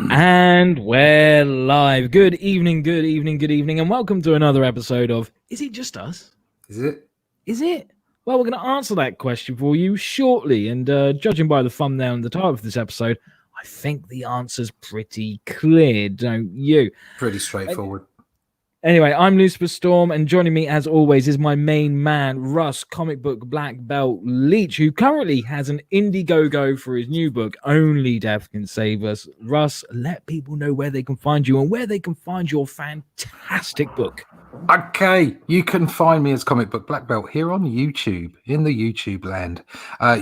And we're live. Good evening, good evening, good evening, and welcome to another episode of Is It Just Us? Is it? Is it? Well, we're going to answer that question for you shortly, and judging by the thumbnail and the title of this episode, I think the answer's pretty clear, don't you? Pretty straightforward. Anyway, I'm Lucifer Storm, and joining me, as always, is my main man, Russ, Comicbook Blackbelt Leach, who currently has an Indiegogo for his new book, Only Death Can Save Us. Russ, let people know where they can find you and where they can find your fantastic book. Okay, you can find me as Comicbook Blackbelt here on YouTube, in the YouTube land.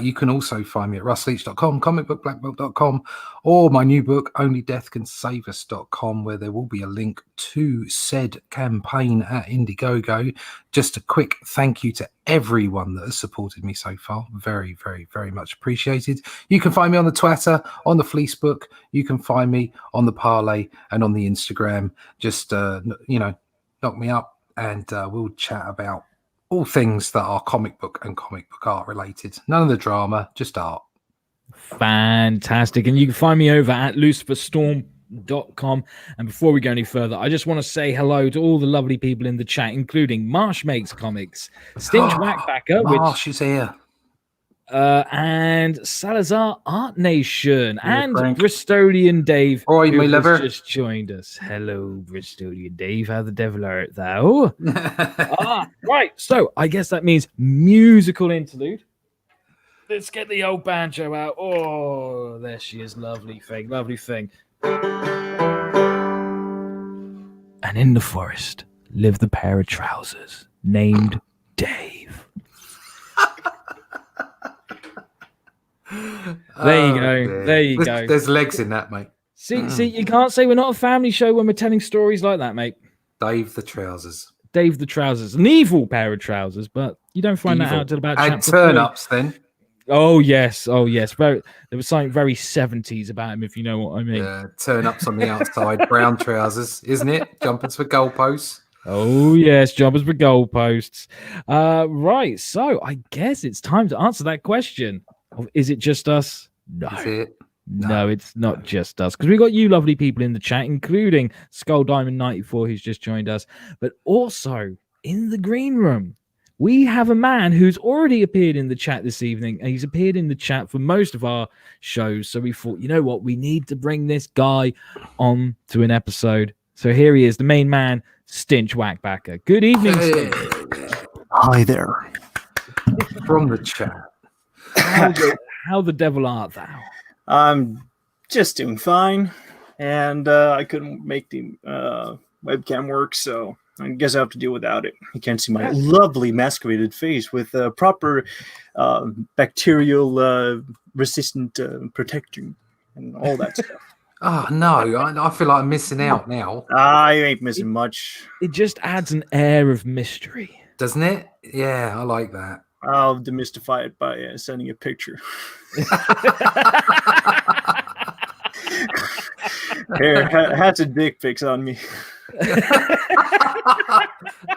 You can also find me at russleach.com, comicbookblackbelt.com, or my new book, onlydeathcansaveus.com, where there will be a link to said campaign at Indiegogo. Just a quick thank you to everyone that has supported me so far. Very, very, very much appreciated. You can find me on the Twitter, on the Fleecebook. You can find me on the Parlay and on the Instagram. Just, knock me up and we'll chat about all things that are comic book and comic book art related. None of the drama, just art. Fantastic. And you can find me over at luciferstorm.com. And before we go any further, I just want to say hello to all the lovely people in the chat, including Marsh Makes Comics, Stinch Wackbacker, Marsh is here. And Salazar Art Nation, and Frank. Bristolian Dave, Oi, who my has lover. just joined us. Hello, Bristolian Dave. How the devil art thou? Right. So I guess that means musical interlude. Let's get the old banjo out. Oh, there she is. Lovely thing. Lovely thing. And in the forest lived the pair of trousers named Dave. There you go. Dear. There you go. There's legs in that, mate. See, you can't say we're not a family show when we're telling stories like that, mate. Dave the Trousers. Dave the Trousers. An evil pair of trousers, but you don't find that out till about and chapter turn-ups then. Oh, yes. Oh, yes. There was something very 70s about him, if you know what I mean. Yeah, turn-ups on the outside, brown trousers, isn't it? Jumpers for goalposts. Oh, yes. Jumpers for goalposts. Right. So I guess it's time to answer that question. Is it just us? No. Is it? No, it's not just us, because we got you lovely people in the chat, including Skull Diamond 94, who's just joined us, but also in the green room we have a man who's already appeared in the chat this evening, and he's appeared in the chat for most of our shows. So we thought, you know what, we need to bring this guy on to an episode. So here he is, the main man, Stinch Wackbacker. Good evening, Stinch. Hi there. From the chat. How the devil art thou? I'm just doing fine, and I couldn't make the webcam work, so I guess I have to deal without it. You can't see my lovely masqueraded face with proper bacterial resistant protection and all that stuff. Oh, no, I feel like I'm missing out now. I ain't missing much. It just adds an air of mystery. Doesn't it? Yeah, I like that. I'll demystify it by sending a picture. Here, has a dick pics on me.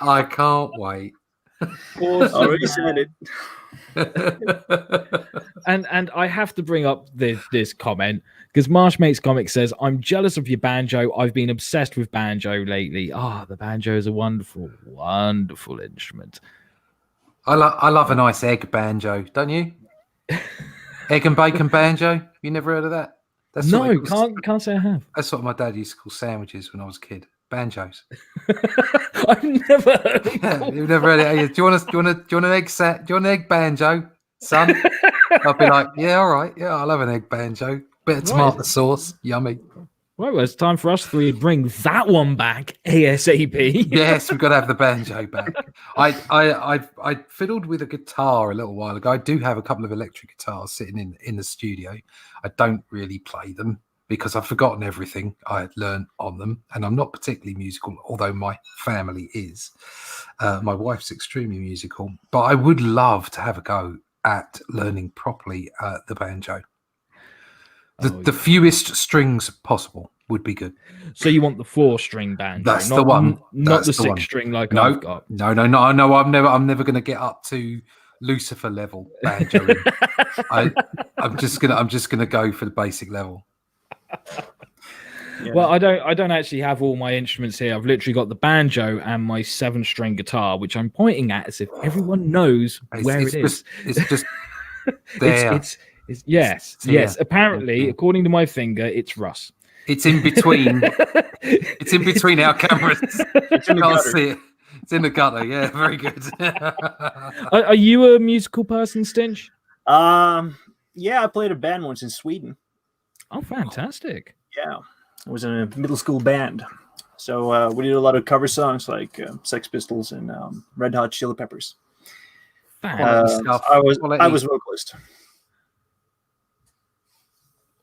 I can't wait. Already said it. And I have to bring up this comment, because Marshmates Comics says, I'm jealous of your banjo. I've been obsessed with banjo lately. The banjo is a wonderful, wonderful instrument. I love a nice egg banjo, don't you? Egg and bacon banjo? You never heard of that? That's No, can't say I have. That's what my dad used to call sandwiches when I was a kid. Banjos. I've never heard of Yeah, you've never heard it. Do you want an egg banjo, son? I'll be like, yeah, all right, yeah, I'll have an egg banjo. Bit of tomato sauce, yummy. Right, well, it's time for us three to bring that one back ASAP. Yes, we've got to have the banjo back. I fiddled with a guitar a little while ago. I do have a couple of electric guitars sitting in the studio. I don't really play them because I've forgotten everything I had learned on them, and I'm not particularly musical, although my family is. My wife's extremely musical, but I would love to have a go at learning properly the banjo. The fewest strings possible would be good. So you want the 4-string banjo? That's the one. Not the 6-string like I've got. No. I'm never going to get up to Lucifer level banjoing. I'm just gonna go for the basic level. Yeah. Well, I don't actually have all my instruments here. I've literally got the banjo and my 7-string guitar, which I'm pointing at as if everyone knows where it is. It's just there. It's yes. here. Apparently, Yeah. according to my finger, it's Russ. It's in between. It's in between our cameras. It's in the Can't gutter. see it. It's in the gutter. Yeah, very good. Are you a musical person, Stinch? Yeah, I played a band once in Sweden. Oh, fantastic. Yeah, I was in a middle school band. So we did a lot of cover songs like Sex Pistols and Red Hot Chili Peppers. Stuff. I was Quality. vocalist.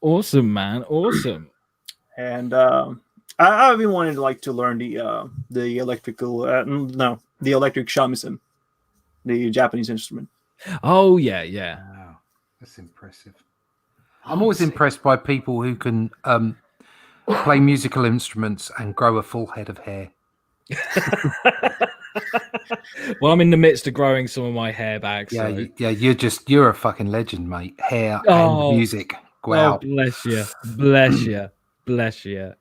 Awesome, man. Awesome. And I've been wanting to learn the electric shamisen, the Japanese instrument. Oh, yeah. Wow, that's impressive. I'm always impressed by people who can play musical instruments and grow a full head of hair. Well, I'm in the midst of growing some of my hair back. Yeah, So. you're a fucking legend, mate. Hair Oh, and music. Wow. Oh, bless you. Bless you. Bless you.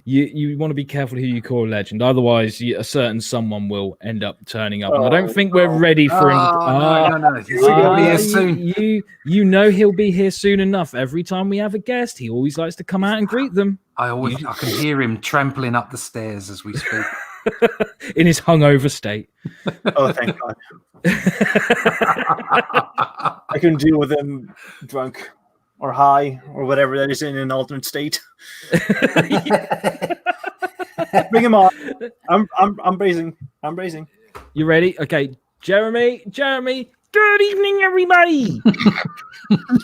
You want to be careful who you call a legend. Otherwise, a certain someone will end up turning up. And I don't think we're ready for him. No. He's gonna be here soon. You know he'll be here soon enough. Every time we have a guest, he always likes to come out and greet them. I can hear him trampling up the stairs as we speak. In his hungover state. Oh, thank God. I couldn't deal with him drunk or high or whatever that is in an alternate state. Bring him on. I'm bracing. You ready? Okay, Jeremy. Good evening, everybody.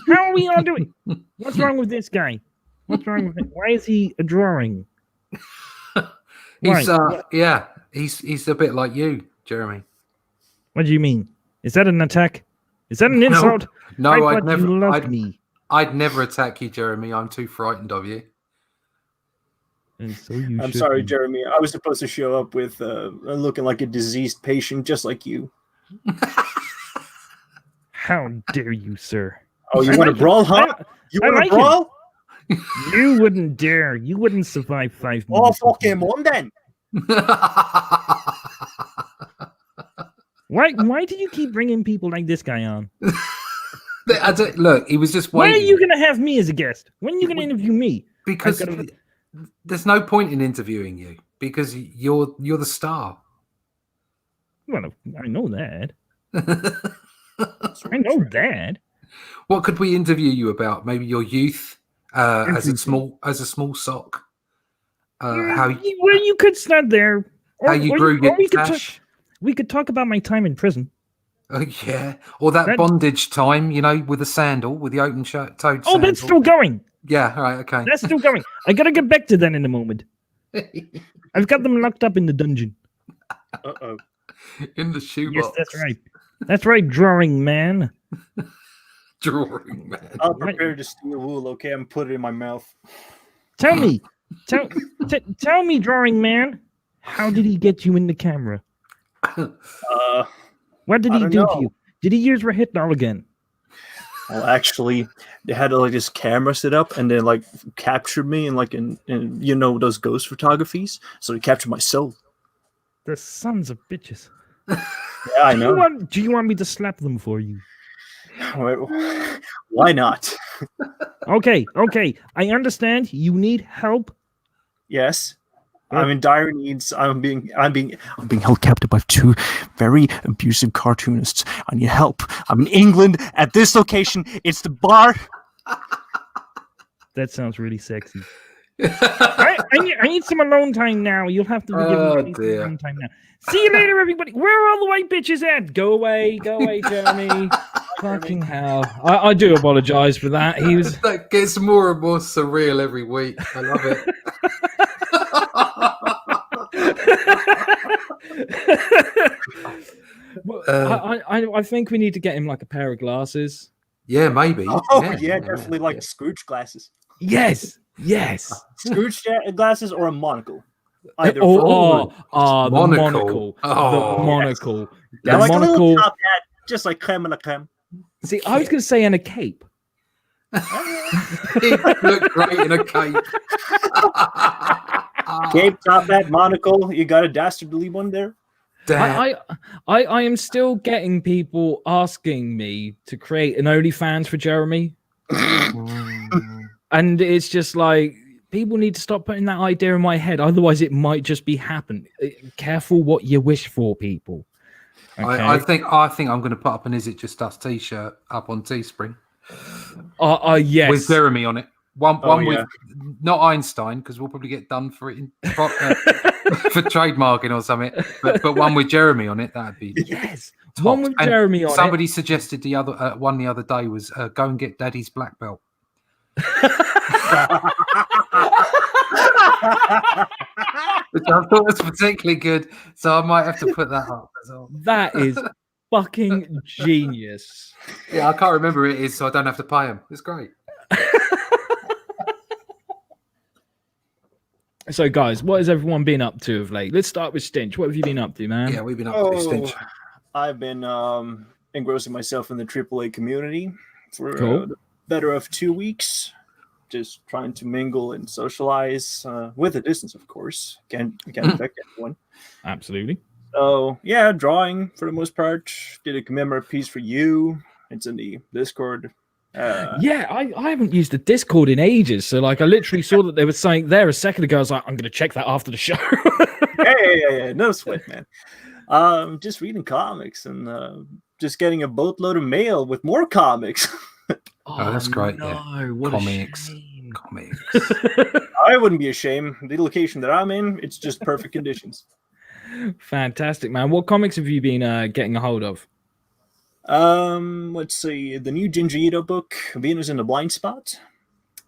How are we all doing? What's wrong with this guy? What's wrong with him? Why is he a drawing? He's he's a bit like you, Jeremy. What do you mean? Is that an attack? Is that an insult? No, I thought you loved me. I'd never attack you, Jeremy. I'm too frightened of you. And so I'm sorry, Jeremy. I was supposed to show up with looking like a diseased patient, just like you. How dare you, sir? Oh, you want to brawl, huh? You want to brawl? You wouldn't dare. You wouldn't survive 5 minutes. Oh, fuck him on then. Why do you keep bringing people like this guy on? Look, he was just waiting. When are you going to have me as a guest? When are you going to interview me? Because there's no point in interviewing you because you're the star. Well, I know that. I know that. What could we interview you about? Maybe your youth as a small sock. You could start there. How you grew your cash. We could talk about my time in prison. Yeah, or that bondage time, with the sandal, with the open-toed sandal. Oh, that's still going. Yeah, all right, okay. That's still going. I gotta get back to that in a moment. I've got them locked up in the dungeon. Uh-oh. In the shoebox. Yes, that's right. That's right, drawing man. Drawing man. I'll prepare to steal wool, okay? I'm putting it in my mouth. Tell me, tell me, drawing man, how did he get you in the camera? What did he do to you? Did he use Rahitnal again? Well, actually, they had this camera set up and then captured me in those ghost photographies. So they captured my soul. The sons of bitches. Yeah, I know. Do you want me to slap them for you? Why not? Okay. I understand you need help. Yes. I'm in dire needs. I'm being held captive by 2 very abusive cartoonists. I need help. I'm in England at this location. It's the bar. That sounds really sexy. I need some alone time now. You'll have to give me some alone time now. See you later, everybody. Where are all the white bitches at? Go away, Jeremy. Fucking hell. I do apologize for that. That gets more and more surreal every week. I love it. I think we need to get him a pair of glasses. Yeah, maybe. Oh, yeah, definitely Scrooge glasses. Yes. Scrooge glasses or a monocle. Either the monocle. Oh, the monocle. Yes. The Like monocle. a little top hat, just like creme de la creme. See, I was going to say and a cape. He looked great in a cape. Cape, top hat, monocle. You got a dastardly one there? Damn. I am still getting people asking me to create an OnlyFans for Jeremy. And it's just like, people need to stop putting that idea in my head. Otherwise, it might just be happen. Careful what you wish for, people. Okay? I think I'm going to put up an "Is It Just Us" t-shirt up on Teespring. Yes. With Jeremy on it. One yeah. with not Einstein, because we'll probably get done for it for trademarking or something. But one with Jeremy on it, that'd be yes. top. One with And Jeremy on it. somebody suggested the other one the other day was go and get Daddy's black belt. Which I thought was particularly good, so I might have to put that up as well. That is fucking genius. Yeah, I can't remember who it is, so I don't have to pay him. It's great. So, guys, what has everyone been up to of late? Let's start with Stinch. What have you been up to, man? Yeah, we've been up to this Stinch. I've been engrossing myself in the AAA community for the better of 2 weeks. Just trying to mingle and socialize with a distance, of course. Can't affect everyone. Absolutely. So, yeah, drawing for the most part. Did a commemorative piece for you. It's in the Discord. Yeah, I haven't used the Discord in ages. So, like, I literally saw that there was something there a second ago. I was like, I'm going to check that after the show. Hey, no sweat, man. Just reading comics and just getting a boatload of mail with more comics. Oh, that's great. No, Yeah. what Comics. a shame. Comics. I wouldn't be ashamed. The location that I'm in, it's just perfect conditions. Fantastic, man. What comics have you been getting a hold of? Let's see. The new Junji Ito book, Venus in the Blind Spot.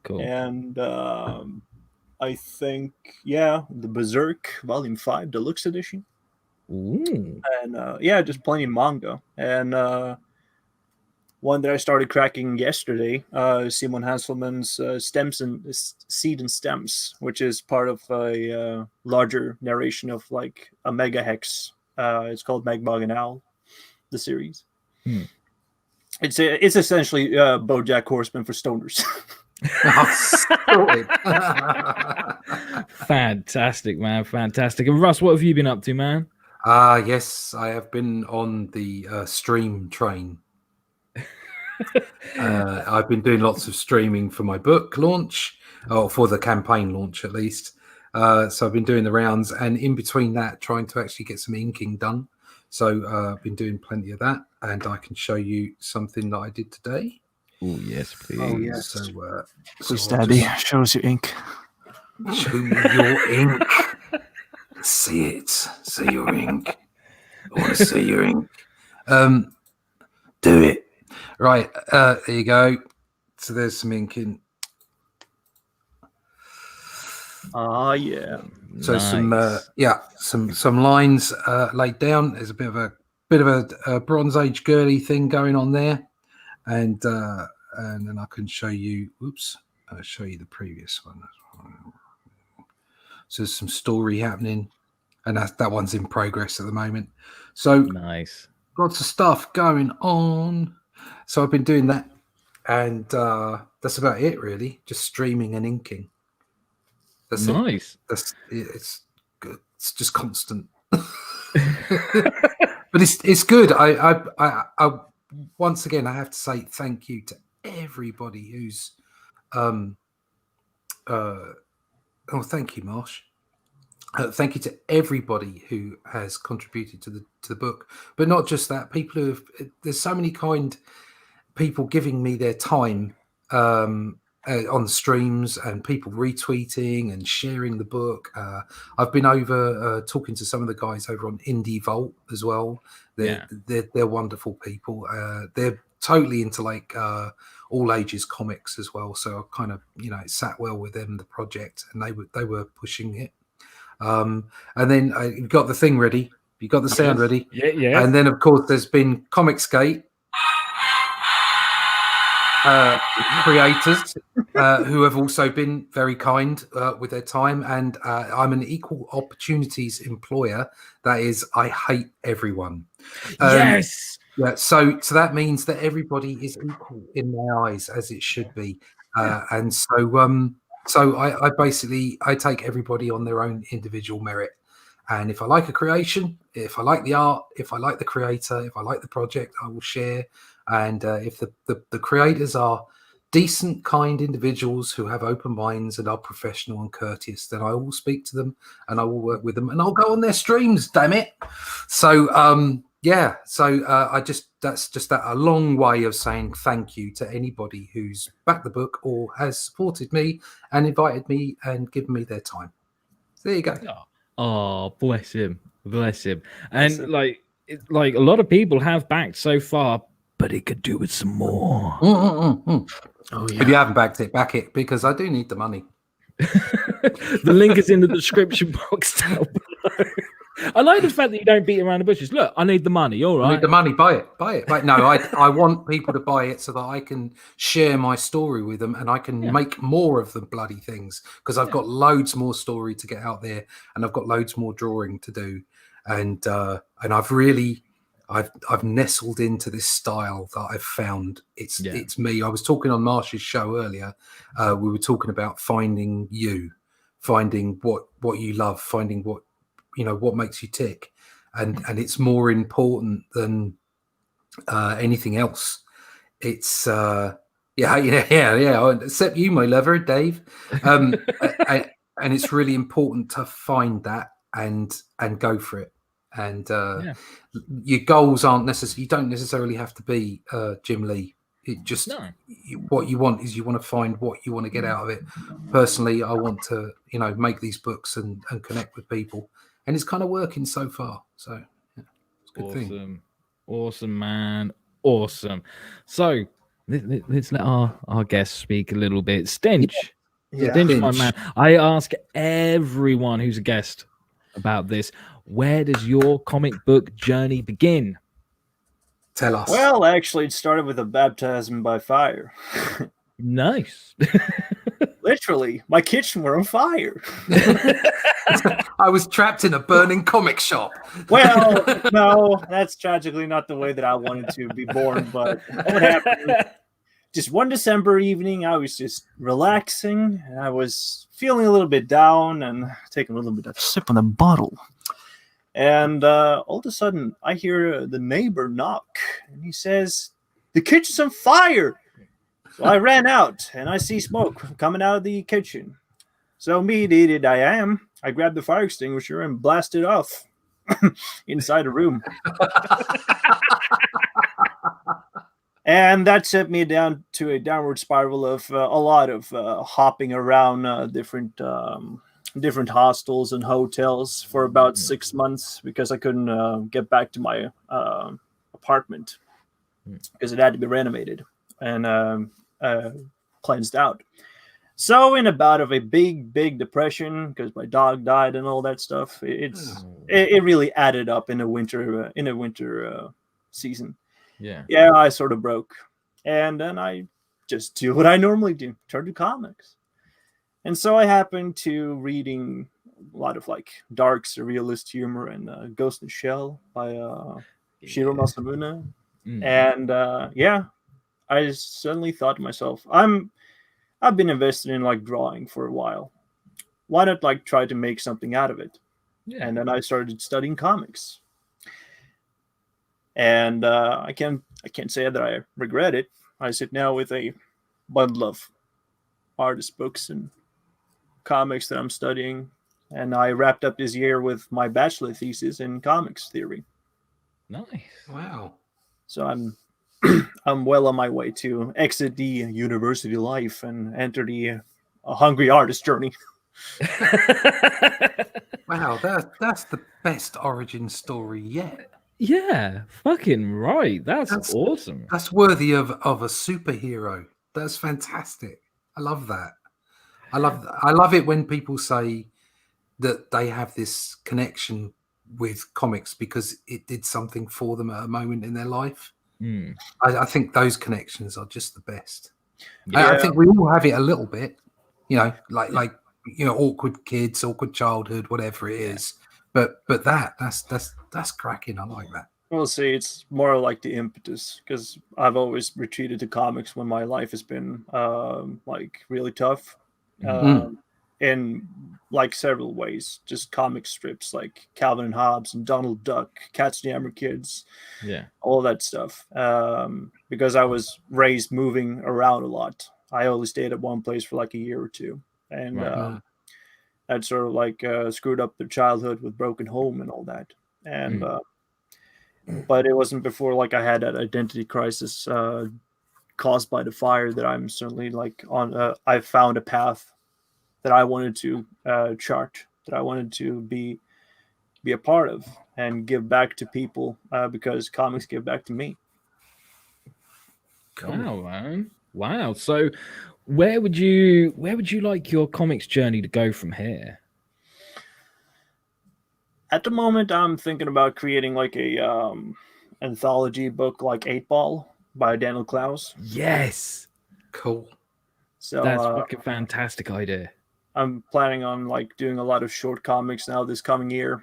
Cool. And I think, the Berserk Volume 5 Deluxe Edition. Ooh. And just plenty of manga. And one that I started cracking yesterday, Simon Hanselman's Stems and Seed and Stems, which is part of a larger narration of like a mega hex. It's called Magbog and Owl, the series. It's essentially BoJack Horseman for stoners. Fantastic, man. Fantastic. And Russ, what have you been up to, man? Yes, I have been on the stream train. I've been doing lots of streaming for my book launch, or for the campaign launch at least. So I've been doing the rounds, and in between that, trying to actually get some inking done. So I've been doing plenty of that, and I can show you something that I did today. Oh yes, please. Oh, yes. So, Please, I'll Daddy, just show us your ink. show me your ink. See it. See your ink. I want to see your ink. Do it. Right, there you go. So there's some inking. Yeah. So Nice. some lines laid down. There's a bit of a Bronze Age girly thing going on there, and then I can show you. Oops, I'll show you the previous one. So there's some story happening, and that one's in progress at the moment. So Nice. lots of stuff going on. So I've been doing that, and that's about it, really. Just streaming and inking. That's it. Nice. It's good. It's just constant, but it's good. I once again I have to say thank you to everybody who's thank you, Marsh. Thank you to everybody who has contributed to the book, but not just that. People who have, there's so many kind people giving me their time on streams, and people retweeting and sharing the book. I've been over talking to some of the guys over on Indie Vault as well. They're wonderful people. They're totally into like all ages comics as well. So I kind of it sat well with them, the project, and they were pushing it. And then you got the thing ready. You got the sound ready. Yeah. And then of course there's been Comicsgate. Creators who have also been very kind with their time, and I'm an equal opportunities employer. That is, I hate everyone. Yes. Yeah, so that means that everybody is equal in my eyes, as it should be, and so I basically take everybody on their own individual merit, and if I like a creation, if I like the art, if I like the creator, if I like the project, I will share, and if the creators are decent, kind individuals who have open minds and are professional and courteous, then I will speak to them and I will work with them and I'll go on their streams. Damn it! So that's just a long way of saying thank you to anybody who's backed the book or has supported me and invited me and given me their time. So there you go. Oh, bless him, and like a lot of people have backed so far, but it could do with some more. Oh yeah. If you haven't backed it, back it, because I do need the money. The link is in the description box down below. I like the fact that you don't beat around the bushes. Look, I need the money. All right. I need the money. Buy it. No, I want people to buy it so that I can share my story with them and I can make more of the bloody things, because I've got loads more story to get out there and I've got loads more drawing to do. And I've nestled into this style that I've found. It's me. I was talking on Marsh's show earlier. We were talking about finding you, finding what you love, finding what makes you tick, and it's more important than anything else. It's except you, my lover, Dave. And it's really important to find that and go for it. And your goals aren't necessary. You don't necessarily have to be Jim Lee. It just what you want is you want to find what you want to get out of it. Personally, I want to make these books and connect with people, and it's kind of working so far. So it's a good thing. Awesome, man. Awesome. So let's let our guest speak a little bit. Stench. Stench, my man. I ask everyone who's a guest about this. Where does your comic book journey begin? Tell us. Well, actually, it started with a baptism by fire. Nice. Literally, my kitchen were on fire. I was trapped in a burning comic shop. Well, no, that's tragically not the way that I wanted to be born. But what happened? Just one December evening, I was just relaxing. And I was feeling a little bit down and taking a little bit of sip on the bottle. And all of a sudden, I hear the neighbor knock, and he says, "The kitchen's on fire!" So I ran out, and I see smoke coming out of the kitchen. So me, the idiot I am, I grabbed the fire extinguisher and blasted off inside the room. And that set me down to a downward spiral of a lot of hopping around different hostels and hotels for about 6 months because I couldn't get back to my apartment because it had to be renovated and cleansed out. So in about of a big depression because my dog died and all that stuff, it really added up in a winter season. Yeah, I sort of broke, and then I just do what I normally do: turn to comics. And so I happened to reading a lot of like dark surrealist humor and Ghost in the Shell by Shiro Masamune. And I suddenly thought to myself, I've been invested in like drawing for a while. Why not like try to make something out of it? And then I started studying comics. And I can't say that I regret it. I sit now with a bundle of artist books and comics that I'm studying, and I wrapped up this year with my bachelor thesis in comics theory. Nice. Wow. So I'm well on my way to exit the university life and enter the hungry artist journey. Wow, that's the best origin story yet. Yeah, fucking right. That's awesome. That's worthy of a superhero. That's fantastic. I love that. I love it when people say that they have this connection with comics because it did something for them at a moment in their life. I think those connections are just the best. I think we all have it a little bit, like awkward kids, awkward childhood, whatever it is. But that's cracking. I like that. We'll see. It's more like the impetus because I've always retreated to comics when my life has been like really tough, um, in like several ways. Just comic strips like Calvin and Hobbes and Donald Duck, Cats and Hammer Kids, Yeah. all that stuff. Because I was raised moving around a lot. I only stayed at one place for like a year or two, and Right. that sort of like screwed up their childhood with broken home and all that. And but it wasn't before like I had that identity crisis caused by the fire that I'm certainly like on. I found a path that I wanted to chart, that I wanted to be a part of and give back to people because comics give back to me. Cool. Wow, man. Wow. So where would you like your comics journey to go from here? At the moment, I'm thinking about creating like a anthology book, like 8-Ball by Daniel Klaus. Yes. Cool. So That's fucking fantastic idea. I'm planning on like doing a lot of short comics now this coming year.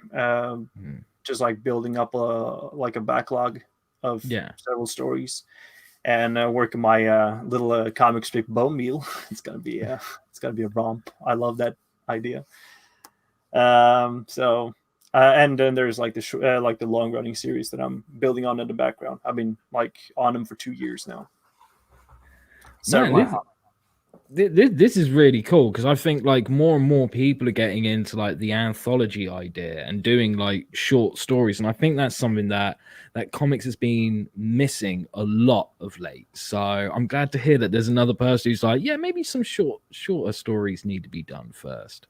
Just like building up a backlog of several stories, and working my little comic strip bone meal. It's gonna be a romp. I love that idea. And then there's like the long running series that I'm building on in the background. I've been like on them for 2 years now. So this is really cool because I think like more and more people are getting into like the anthology idea and doing like short stories, and I think that's something that comics has been missing a lot of late. So I'm glad to hear that there's another person who's like, yeah, maybe some shorter stories need to be done first.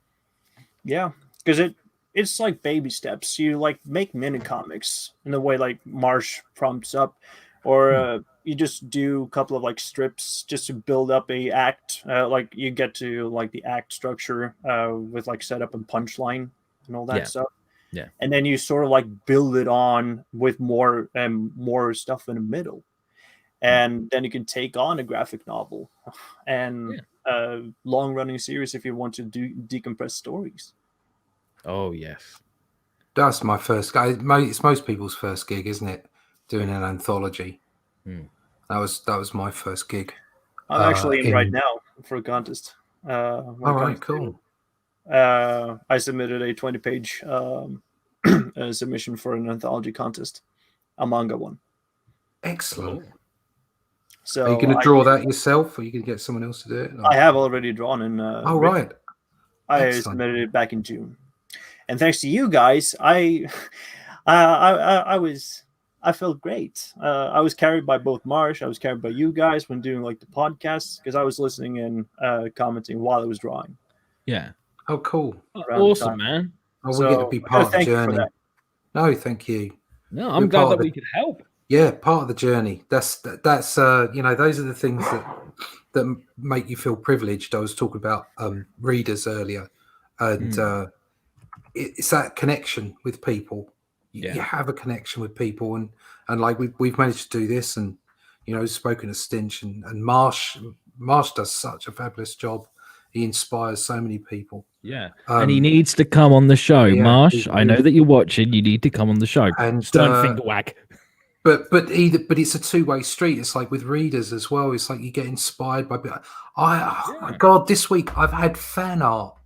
Yeah, because it's like baby steps. You like make mini comics in the way like Marsh prompts up, or you just do a couple of like strips just to build up a act. Like you get to like the act structure with like setup and punchline and all that stuff. Yeah, and then you sort of like build it on with more stuff in the middle, and then you can take on a graphic novel and a long running series if you want to do decompress stories. Oh yes, that's my first guy. It's most people's first gig, isn't it? Doing an anthology. That was my first gig. I'm actually in right now for a contest. All right, cool. I submitted a 20-page submission for an anthology contest, a manga one. Excellent. So are you going to draw that yourself, or are you going to get someone else to do it? I have already drawn and right. I submitted it back in June, and thanks to you guys, I felt great. I was carried by both Marsh. I was carried by you guys when doing like the podcasts because I was listening and commenting while I was drawing. Yeah. Oh, cool. Awesome, man. Oh, we get to be part of the journey. No, thank you. No, I'm glad that we could help. Yeah, part of the journey. That's those are the things that make you feel privileged. I was talking about readers earlier, and it's that connection with people. You have a connection with people, and like we've managed to do this, and spoken to Stinch and Marsh. Marsh does such a fabulous job. He inspires so many people. Yeah, and he needs to come on the show, Marsh. I know that you're watching. You need to come on the show. And Stern finger wag. But it's a two-way street. It's like with readers as well. It's like you get inspired by. My God, this week I've had fan art.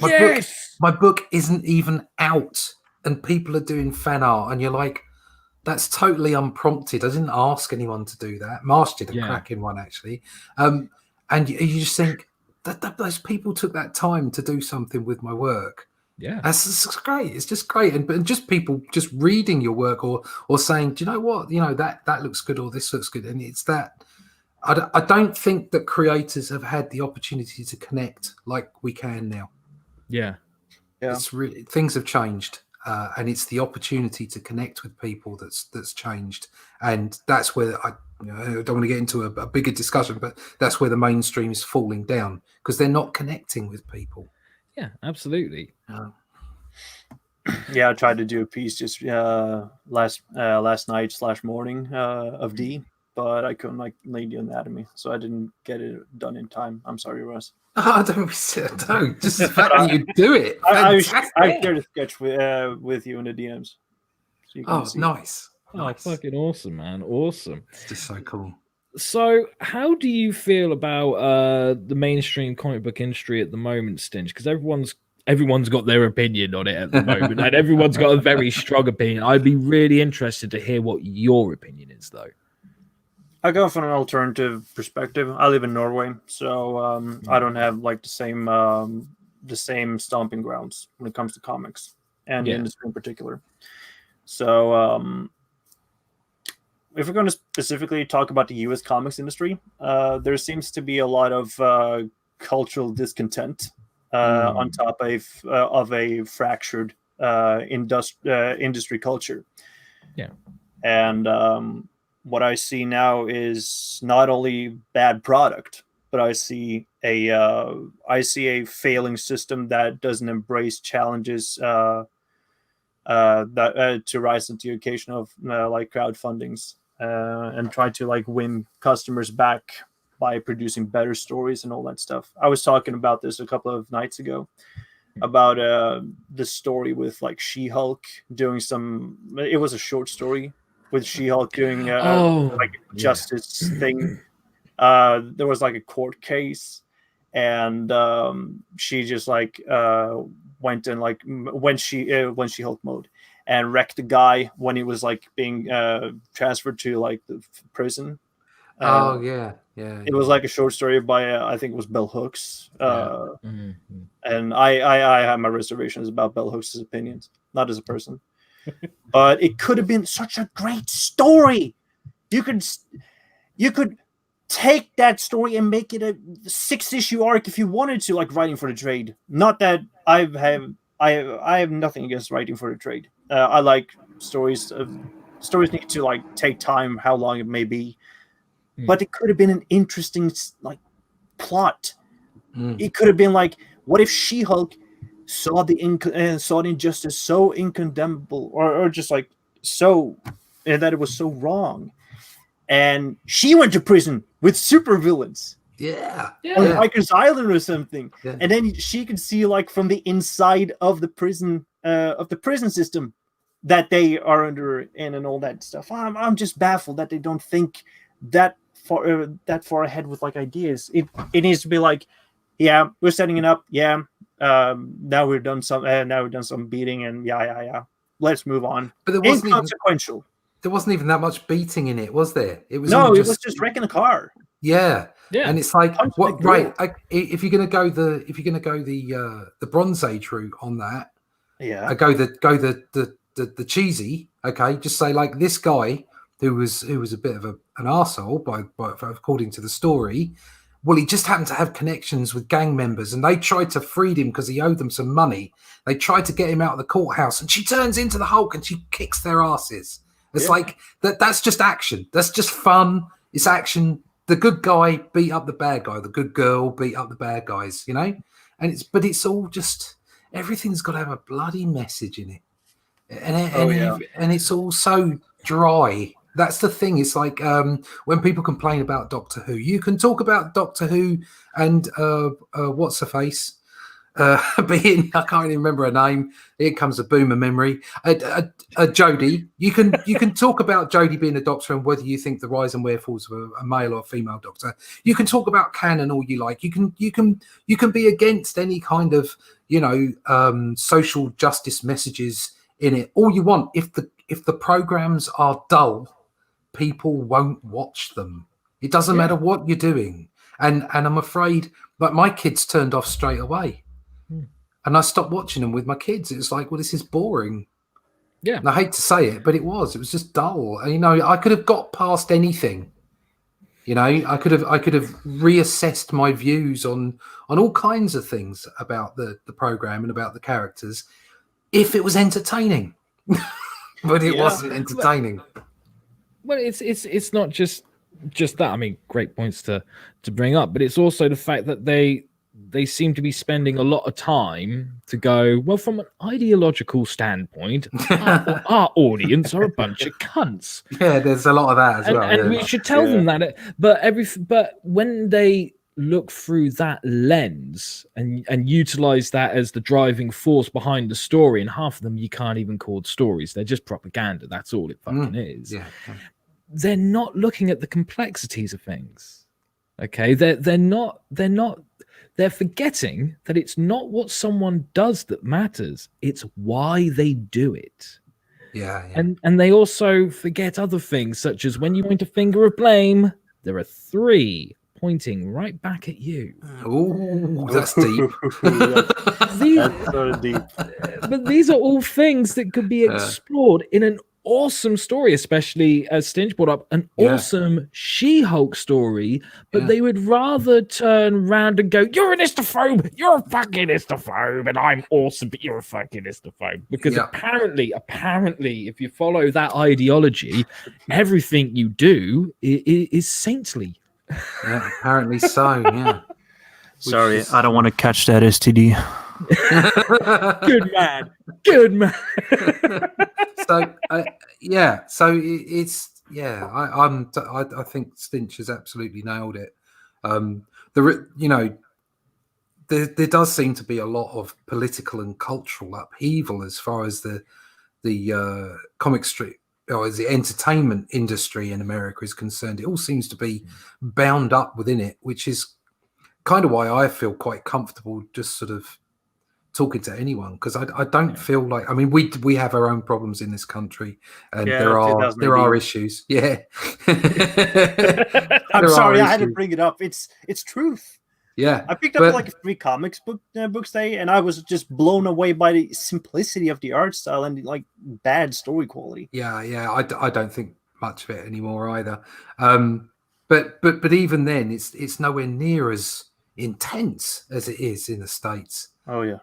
My book isn't even out, and people are doing fan art, and you're like, that's totally unprompted. I didn't ask anyone to do that. Marsh did a cracking one actually, and you just think that those people took that time to do something with my work. Yeah, that's great. It's just great, and just people just reading your work or saying, do you know what, that looks good or this looks good, and it's that. I don't think that creators have had the opportunity to connect like we can now. Yeah. It's really, things have changed, and it's the opportunity to connect with people that's changed, and that's where I don't want to get into a bigger discussion, but that's where the mainstream is falling down because they're not connecting with people. Yeah, absolutely. I tried to do a piece just last night / morning of D, but I couldn't like lay the anatomy, so I didn't get it done in time. I'm sorry, Russ. Oh, don't just the fact that you do it. I shared a sketch with you in the DMs. So you can Oh, see. nice. Oh, Nice. fucking awesome, man. Awesome. It's just so cool. So, how do you feel about the mainstream comic book industry at the moment, Stinch? Because everyone's got their opinion on it at the moment, and everyone's got a very strong opinion. I'd be really interested to hear what your opinion is, though. I go from an alternative perspective. I live in Norway, so I don't have like the same stomping grounds when it comes to comics and the industry in particular. So if we're going to specifically talk about the U.S. comics industry, there seems to be a lot of cultural discontent on top of a fractured industry culture. Yeah, and what I see now is not only bad product, but I see a failing system that doesn't embrace challenges that to rise to the occasion of like crowdfundings and try to like win customers back by producing better stories and all that stuff. I was talking about this a couple of nights ago about the story with like She-Hulk doing it was a short story with She-Hulk doing justice thing. There was like a court case, and she just like went in like when She-Hulk mode and wrecked the guy when he was like being transferred to like the prison. It It was like a short story by I think it was Bell Hooks. And I have my reservations about Bell Hooks' opinions, not as a person. But it could have been such a great story. You could take that story and make it a 6-issue arc if you wanted to, like writing for the trade. Not that I have nothing against writing for the trade. I like stories. Stories need to like take time, how long it may be. But it could have been an interesting like plot. It could have been like, what if She-Hulk saw the injustice so incondemnable, or just like so that it was so wrong, and she went to prison with supervillains. On Rikers Island or something, and then she could see like from the inside of the prison system that they are under in and all that stuff. I'm just baffled that they don't think that far ahead with like ideas. It needs to be like, yeah, we're setting it up. Yeah, now we've done some beating, and yeah. Let's move on. But there wasn't inconsequential. There wasn't even that much beating in it, was there? It was it was just wrecking the car. Yeah. And it's like, what? Right? If you're going to go the Bronze Age route on that, go the cheesy. Okay, just say like this guy who was a bit of an arsehole by according to the story. Well, he just happened to have connections with gang members, and they tried to free him because he owed them some money. They tried to get him out of the courthouse, and she turns into the Hulk and she kicks their asses. It's like that's just action. That's just fun. It's action. The good guy beat up the bad guy. The good girl beat up the bad guys, you know? And it's all just, everything's got to have a bloody message in it. And it's all so dry. That's the thing. It's like when people complain about Doctor Who, you can talk about Doctor Who and what's her face? Being, I can't even remember her name. Here comes a boomer memory. Jodie. You can talk about Jodie being a doctor and whether you think the rise and wherefores of a male or a female doctor. You can talk about canon all you like. You can be against any kind of social justice messages in it all you want. If the programs are dull, people won't watch them. It doesn't matter what you're doing. And I'm afraid, like, my kids turned off straight away. And I stopped watching them with my kids. It was like, well, this is boring. Yeah. And I hate to say it, but it was just dull. And, I could have got past anything. I could have reassessed my views on all kinds of things about the program and about the characters if it was entertaining. But it wasn't entertaining. Well, it's not just that. I mean, great points to bring up, but it's also the fact that they seem to be spending a lot of time to go, well, from an ideological standpoint, our audience are a bunch of cunts. Yeah, there's a lot of that as well. And we should tell them that. But when they look through that lens and utilize that as the driving force behind the story, and half of them you can't even call stories, they're just propaganda, that's all it fucking is. Yeah. They're not looking at the complexities of things. Okay, they're forgetting that it's not what someone does that matters, it's why they do it. Yeah. And they also forget other things, such as when you point a finger of blame, there are 3 pointing right back at you. Oh, that's deep. That's sort of deep. But these are all things that could be explored in an awesome story, especially as Stinch brought up, an awesome She-Hulk story, but they would rather turn around and go, you're an istophobe, you're a fucking istophobe, and I'm awesome, but you're a fucking istophobe. Because apparently, if you follow that ideology, everything you do is saintly. Yeah, apparently so, yeah. Sorry, I don't want to catch that STD. Good man. Good man. So it's I think Stinch has absolutely nailed it. There does seem to be a lot of political and cultural upheaval as far as the comic strip or as the entertainment industry in America is concerned. It all seems to be bound up within it, which is kind of why I feel quite comfortable just sort of talking to anyone, because I don't feel like, I mean, we have our own problems in this country, and there are issues. Yeah. I'm sorry, I had to bring it up. It's truth. Yeah. I picked up like 3 comics books today, and I was just blown away by the simplicity of the art style and like bad story quality. Yeah. I don't think much of it anymore either. But even then, it's nowhere near as intense as it is in the States. Oh yeah.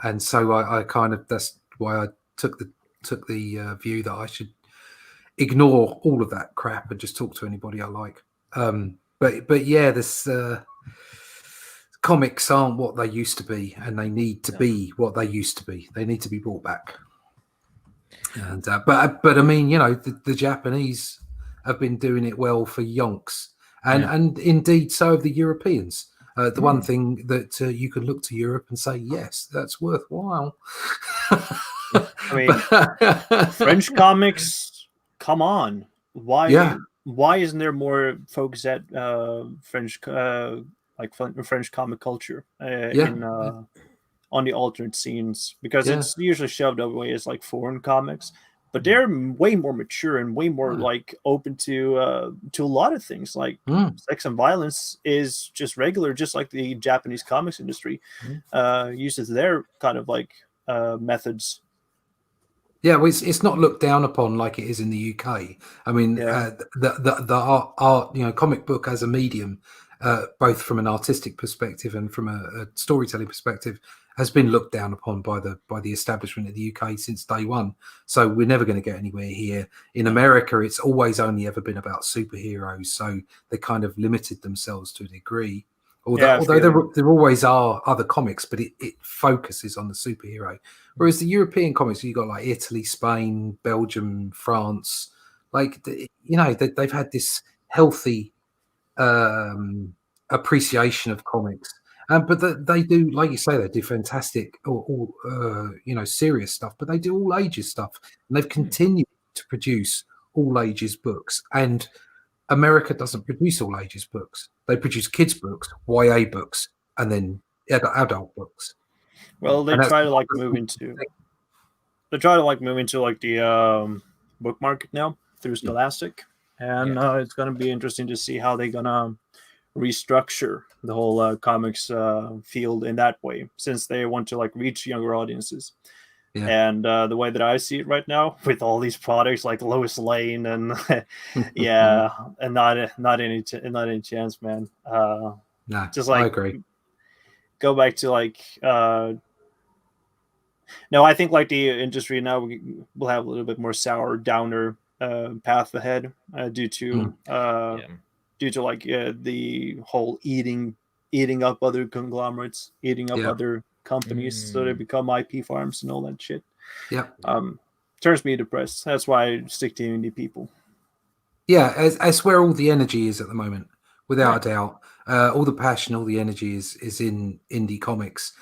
And so I kind of, that's why I took the view that I should ignore all of that crap and just talk to anybody I like. But yeah, this comics aren't what they used to be, and they need to be what they used to be. They need to be brought back. And but I mean, the Japanese have been doing it well for yonks, and indeed so have the Europeans. The one thing that you can look to Europe and say, yes, that's worthwhile. I mean, French comics, come on. Why isn't there more focus at French comic culture on the alternate scenes? Because it's usually shoved away as like foreign comics. But they're way more mature and way more like open to a lot of things. Like sex and violence is just regular, just like the Japanese comics industry uses their kind of like methods. Yeah, well, it's not looked down upon like it is in the UK. I mean, the art, comic book as a medium, both from an artistic perspective and from a storytelling perspective, has been looked down upon by the establishment of the UK since day one. So we're never going to get anywhere here. In America, it's always only ever been about superheroes, so they kind of limited themselves to a degree. Although there always are other comics, but it focuses on the superhero. Whereas the European comics, you've got like Italy, Spain, Belgium, France, like they've had this healthy appreciation of comics. But they do, like you say, they do fantastic, serious stuff. But they do all ages stuff, and they've continued to produce all ages books. And America doesn't produce all ages books; they produce kids' books, YA books, and then adult books. Well, they try to move into the book market now through Scholastic, and it's going to be interesting to see how they're going to restructure the whole comics field in that way, since they want to like reach younger audiences. And the way that I see it right now, with all these products like Lois Lane and and not any chance, man. Just like, I agree. Go back to like no, I think like the industry now will have a little bit more sour downer path ahead due to like the whole eating up other conglomerates, eating up other companies, so they become IP farms and all that shit. Turns me depressed. That's why I stick to indie people. That's where all the energy is at the moment, without a doubt. All the passion, all the energy is in indie comics.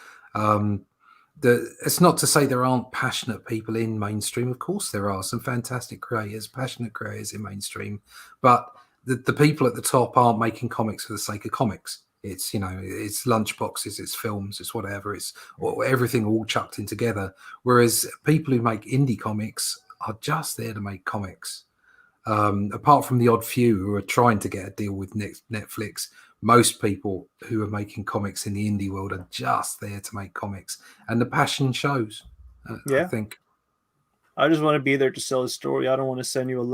It's not to say there aren't passionate people in mainstream. Of course, there are some fantastic creators, passionate creators in mainstream, but the people at the top aren't making comics for the sake of comics. It's, you know, it's lunchboxes, it's films, it's whatever, it's everything all chucked in together. Whereas people who make indie comics are just there to make comics. Apart from the odd few who are trying to get a deal with Netflix, most people who are making comics in the indie world are just there to make comics, and the passion shows. I think. I just want to be there to sell a story. I don't want to sell you a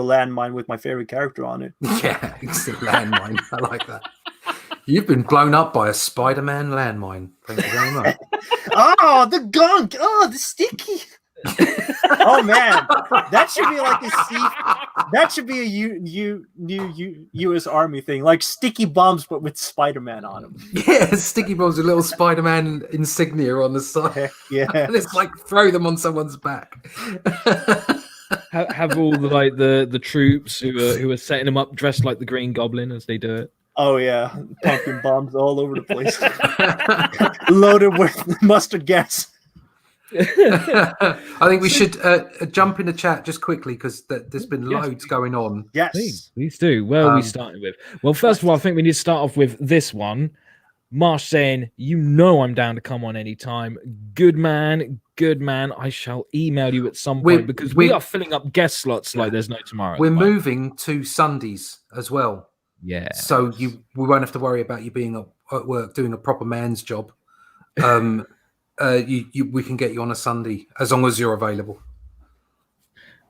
landmine with my favorite character on it. Yeah, it's a landmine. I like that. You've been blown up by a Spider-Man landmine. Thank you very much. Oh, the gunk! Oh, the sticky! Oh man, that should be like that should be a U.S. Army thing, like sticky bombs, but with Spider-Man on them. Yeah, sticky bombs with little Spider-Man insignia on the side. Yeah, and it's like throw them on someone's back. Have all the troops who are setting them up dressed like the Green Goblin as they do it. Oh yeah, pumpkin bombs all over the place, loaded with mustard gas. I think we should jump in the chat just quickly because there's been loads going on. Yes, please do. Where are we starting with? Well, first of all, I think we need to start off with this one. Marsh saying, "You know I'm down to come on anytime. Good man. I shall email you at some point because we are filling up guest slots like there's no tomorrow." We're moving to Sundays as well. Yeah. So we won't have to worry about you being at work doing a proper man's job. We can get you on a Sunday as long as you're available.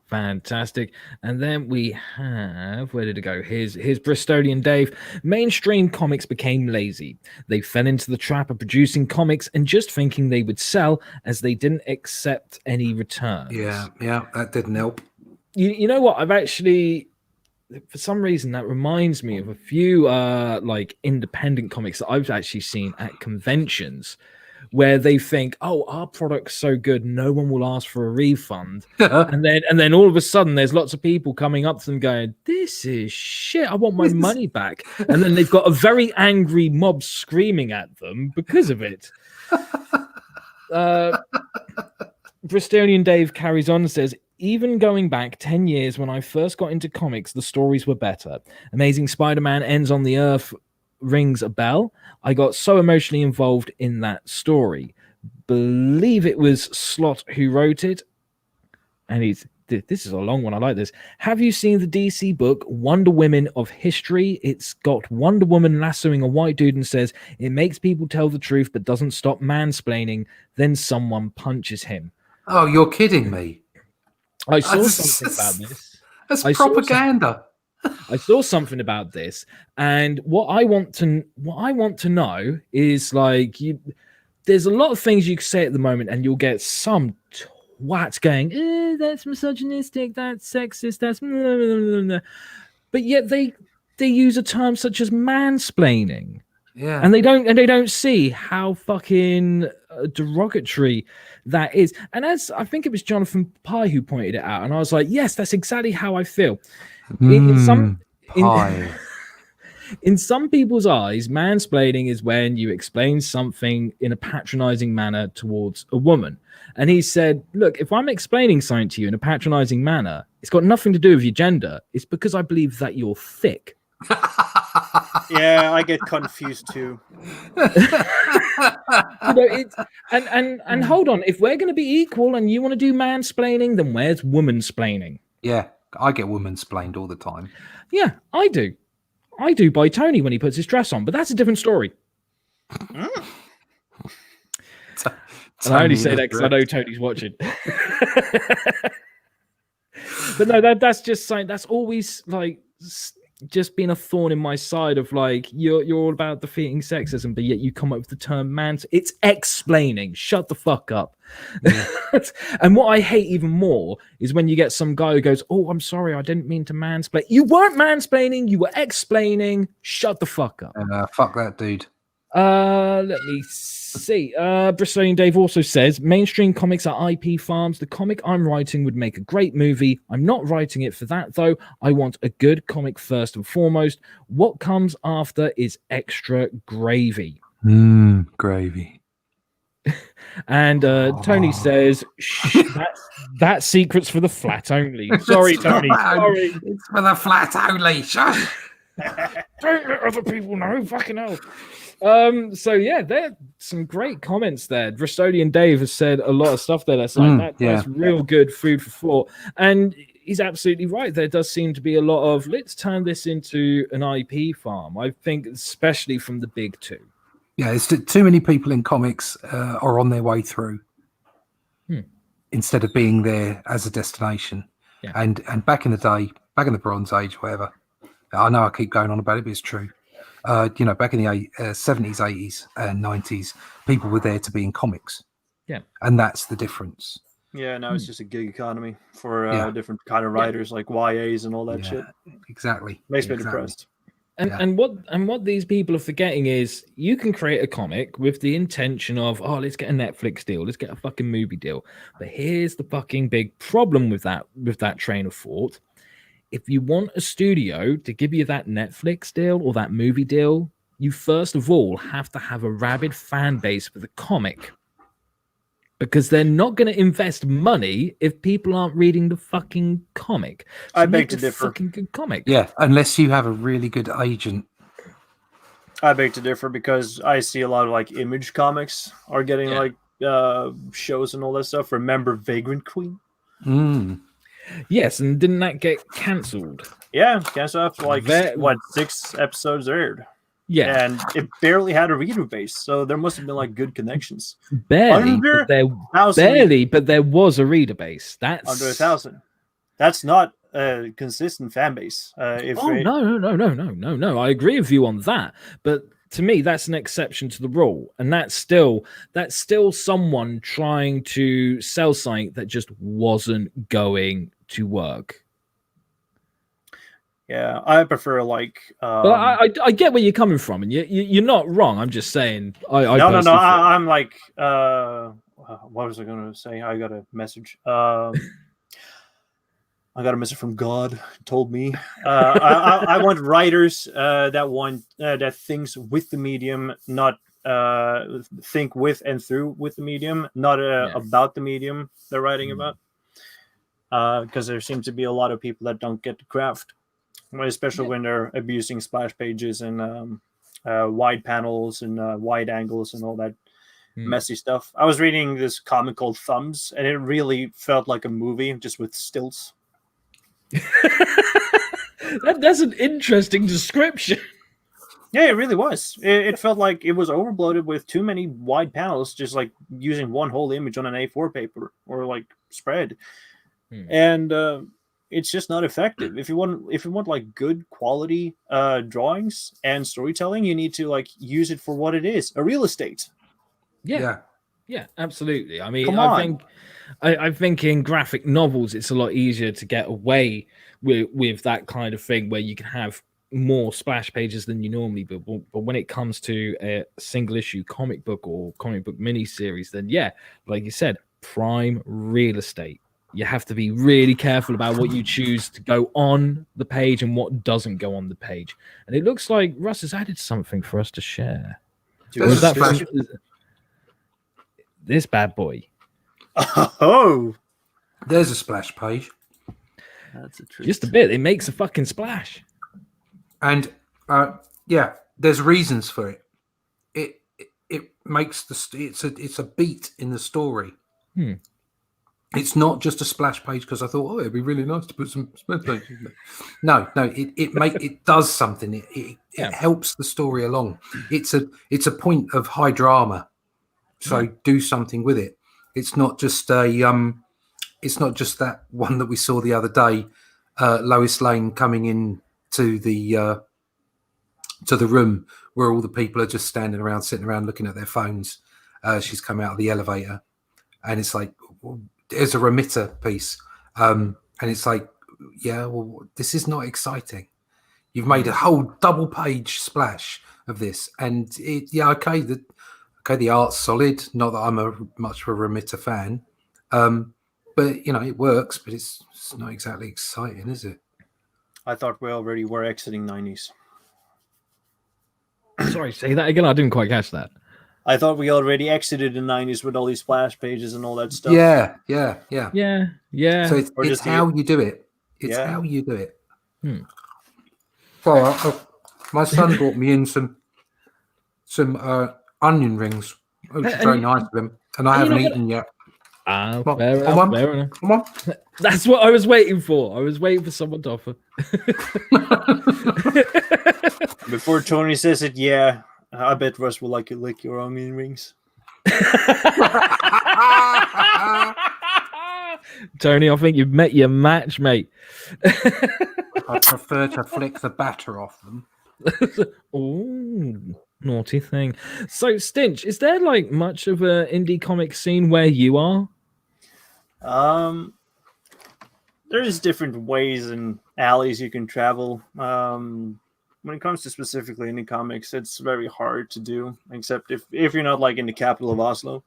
Fantastic. And then we have, where did it go? Here's Bristolian Dave. Mainstream comics became lazy. They fell into the trap of producing comics and just thinking they would sell as they didn't accept any returns. Yeah, that didn't help. You know what? I've actually, for some reason, that reminds me of a few like independent comics that I've actually seen at conventions where they think, oh, our product's so good, no one will ask for a refund. and then all of a sudden there's lots of people coming up to them going, this is shit, I want my money back. And then they've got a very angry mob screaming at them because of it. Bristolian Dave carries on and says, even going back 10 years when I first got into comics, the stories were better. Amazing Spider-Man Ends on the Earth rings a bell. I got so emotionally involved in that story. Believe it was Slott who wrote it. And this is a long one. I like this. Have you seen the DC book Wonder Women of History? It's got Wonder Woman lassoing a white dude and says, it makes people tell the truth but doesn't stop mansplaining. Then someone punches him. Oh, you're kidding me. I saw something about this. That's propaganda. I saw something about this, and what I want to know is like there's a lot of things you can say at the moment, and you'll get some twat going, that's misogynistic, that's sexist, that's blah, blah, blah, blah. But yet they use a term such as mansplaining. Yeah. And they don't see how fucking derogatory that is. And as I think it was Jonathan Pye who pointed it out, and I was like, yes, that's exactly how I feel. In some people's eyes, mansplaining is when you explain something in a patronizing manner towards a woman. And he said, look, if I'm explaining something to you in a patronizing manner, it's got nothing to do with your gender. It's because I believe that you're thick. Yeah, I get confused too. And hold on, if we're going to be equal and you want to do mansplaining, then where's womansplaining? Yeah, I get womansplained all the time. Yeah, I do. I do by Tony when he puts his dress on, but that's a different story. And I only say that because I know Tony's watching. But no, that's just saying, that's always like just been a thorn in my side of like, you're all about defeating sexism, but yet you come up with the term man. It's explaining. Shut the fuck up. Yeah. And what I hate even more is when you get some guy who goes, oh, I'm sorry, I didn't mean to mansplain. You weren't mansplaining, you were explaining. Shut the fuck up. Fuck that dude. Let me see. Bristolian Dave also says mainstream comics are IP farms. The comic I'm writing would make a great movie. I'm not writing it for that though. I want a good comic first and foremost. What comes after is extra gravy. Gravy. And Tony says that secret's for the flat only. Sorry, Tony. Sorry. It's for the flat only. Shush. Don't let other people know. Fucking hell. So yeah, there are some great comments there. Bristolian Dave has said a lot of stuff there. That's like that's real good food for thought. And he's absolutely right. There does seem to be a lot of let's turn this into an IP farm. I think especially from the big two. Yeah, it's too many people in comics are on their way through instead of being there as a destination. Yeah. And back in the day, back in the Bronze Age, whatever. I know I keep going on about it, but it's true. Back in the 70s, 80s, and 90s, people were there to be in comics. Yeah. And that's the difference. Yeah, now it's just a gig economy for different kind of writers like YAs and all that shit. Exactly. Makes me depressed. And what these people are forgetting is you can create a comic with the intention of, oh, let's get a Netflix deal, let's get a fucking movie deal. But here's the fucking big problem with that train of thought. If you want a studio to give you that Netflix deal or that movie deal, you first of all have to have a rabid fan base for the comic. Because they're not going to invest money if people aren't reading the fucking comic. So I beg to differ. Fucking good comic. Yeah, unless you have a really good agent. I beg to differ because I see a lot of like Image comics are getting like shows and all that stuff. Remember Vagrant Queen? Yes, and didn't that get cancelled? Yeah, cancelled after like 6 episodes aired. Yeah, and it barely had a reader base, so there must have been like good connections. Barely, but there was a reader base. That's under 1,000. That's not a consistent fan base. No. I agree with you on that, but to me, that's an exception to the rule, and that's still someone trying to sell something that just wasn't going to work. Yeah, I prefer like. But I get where you're coming from, and you're not wrong. I'm just saying. I'm like. What was I going to say? I got a message. I got a message from God. Told me. I want writers that want that thinks with the medium, not think with and through with the medium, not about the medium they're writing about. Because there seems to be a lot of people that don't get the craft. Especially when they're abusing splash pages and wide panels and wide angles and all that messy stuff. I was reading this comic called Thumbs, and it really felt like a movie just with stills. That's an interesting description. Yeah, it really was. It felt like it was overloaded with too many wide panels, just like using one whole image on an A4 paper or like spread. And it's just not effective. If you want like good quality drawings and storytelling, you need to like use it for what it is, a real estate. Yeah, absolutely. I mean, I think in graphic novels it's a lot easier to get away with that kind of thing where you can have more splash pages than you normally do. But when it comes to a single issue comic book or comic book mini series, then like you said, prime real estate. You have to be really careful about what you choose to go on the page and what doesn't go on the page. And it looks like Russ has added something for us to share. This bad boy. Oh, there's a splash page. That's a treat. Just a bit. It makes a fucking splash. And there's reasons for it. It makes it's a beat in the story. It's not just a splash page because I thought, it'd be really nice to put some splash pages in there. No, it does something. It helps the story along. It's a point of high drama. So do something with it. It's not just it's not just that one that we saw the other day, Lois Lane coming in to the room where all the people are just sitting around looking at their phones. She's come out of the elevator, and it's like, there's a remitter piece, and it's like, this is not exciting. You've made a whole double-page splash of this, and okay, the art's solid. Not that I'm much of a Remitter fan, but it works. But it's not exactly exciting, is it? I thought we already were exiting 90s. Sorry, say that again. I didn't quite catch that. I thought we already exited the 90s with all these splash pages and all that stuff. Yeah. Yeah. So it's how you do it. It's how you do it. So my son brought me in some onion rings, which is very nice of him, and I haven't eaten yet. Fair enough. Come on. That's what I was waiting for. I was waiting for someone to offer. Before Tony says it, I bet Russ will lick your onion rings. Tony, I think you've met your match, mate. I prefer to flick the batter off them. Oh, naughty thing. So, Stinch, is there much of an indie comic scene where you are? There's different ways and alleys you can travel. When it comes to specifically indie comics, it's very hard to do, except if you're not in the capital of Oslo.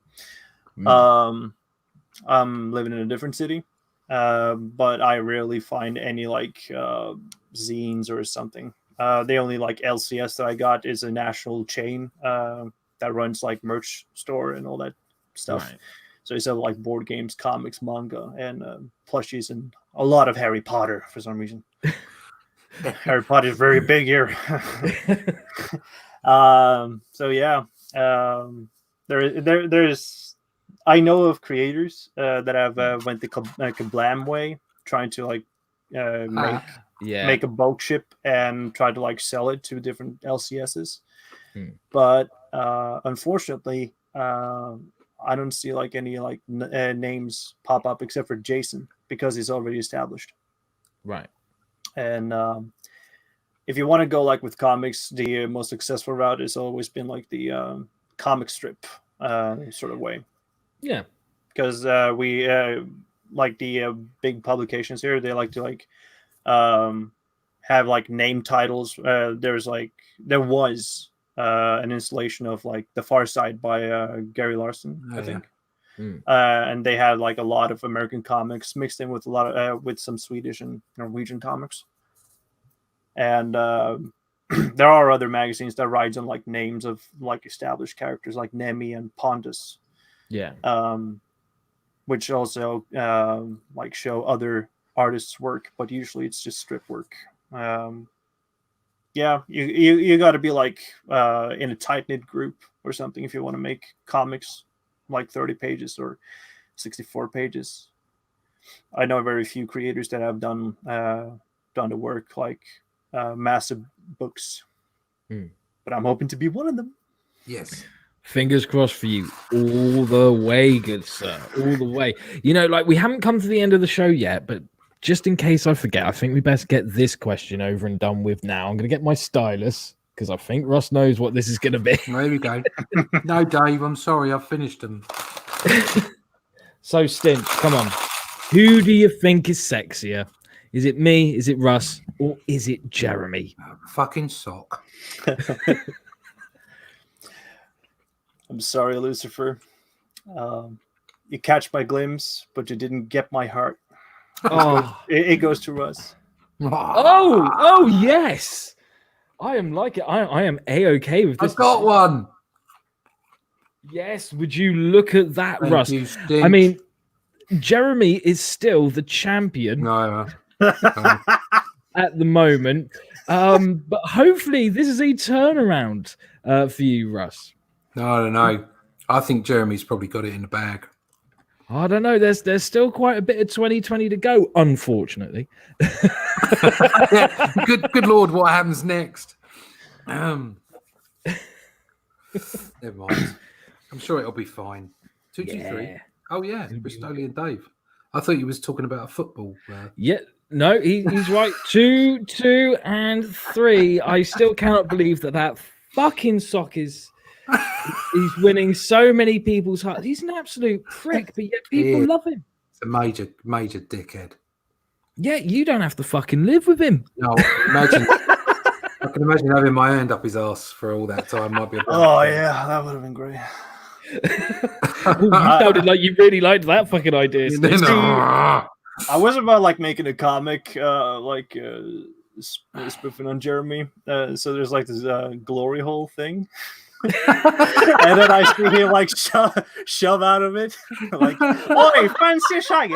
I'm living in a different city, but I rarely find any zines or something. The only LCS that I got is a national chain that runs merch store and all that stuff. Right. So it's board games, comics, manga, and plushies, and a lot of Harry Potter for some reason. Harry Potter is very big here. There's I know of creators that have went the Kablam way, trying to make a bulk ship and try to sell it to different LCSs. But unfortunately, I don't see any names pop up except for Jason, because he's already established. Right. And if you want to go with comics, the most successful route has always been the comic strip sort of way. Yeah, because we the big publications here, they like to have name titles. There was an installation of The Far Side by Gary Larson, I think. And they had a lot of American comics mixed in with a lot of with some Swedish and Norwegian comics. And there are other magazines that rides on names of established characters like Nemi and Pondus. Yeah. Which also show other artists' work, but usually it's just strip work. You got to be in a tight-knit group or something if you want to make comics 30 pages or 64 pages. I know very few creators that have done the work massive books, but I'm hoping to be one of them. Yes. Fingers crossed for you all the way, good sir, all the way. We haven't come to the end of the show yet, but just in case I forget, I think we best get this question over and done with now. I'm going to get my stylus, because I think Russ knows what this is going to be. There we go. No, Dave, I'm sorry. I've finished them. So, Stinch, come on. Who do you think is sexier? Is it me? Is it Russ? Or is it Jeremy? Fucking sock. I'm sorry, Lucifer. You catch my glimpse, but you didn't get my heart. Oh, it goes to Russ. Oh, yes. I am I am A-okay with this. I've got one. Yes, would you look at that, Thank Russ? you, Stinch. I mean, Jeremy is still the champion at the moment. But hopefully this is a turnaround for you, Russ. No, I don't know. I think Jeremy's probably got it in the bag. I don't know. There's still quite a bit of 2020 to go, unfortunately. Yeah, good Lord, what happens next? Never mind. I'm sure it'll be fine. 2-2-3. Oh yeah, Bristolian and Dave. I thought you was talking about football. Yeah, no, he's right. 2, 2, and 3. I still cannot believe that fucking sock is. He's winning so many people's hearts. He's an absolute prick, but yet people love him. It's a major dickhead. Yeah, you don't have to fucking live with him. No, can imagine having my hand up his ass for all that time. Might be a Oh yeah, that would have been great. Ooh, you sounded like you really liked that fucking idea. Stitch. I was about like making a comic, spoofing on Jeremy. So there's like this glory hole thing, and then I see him like shove out of it, like, "Oi, fancy a shaggy?"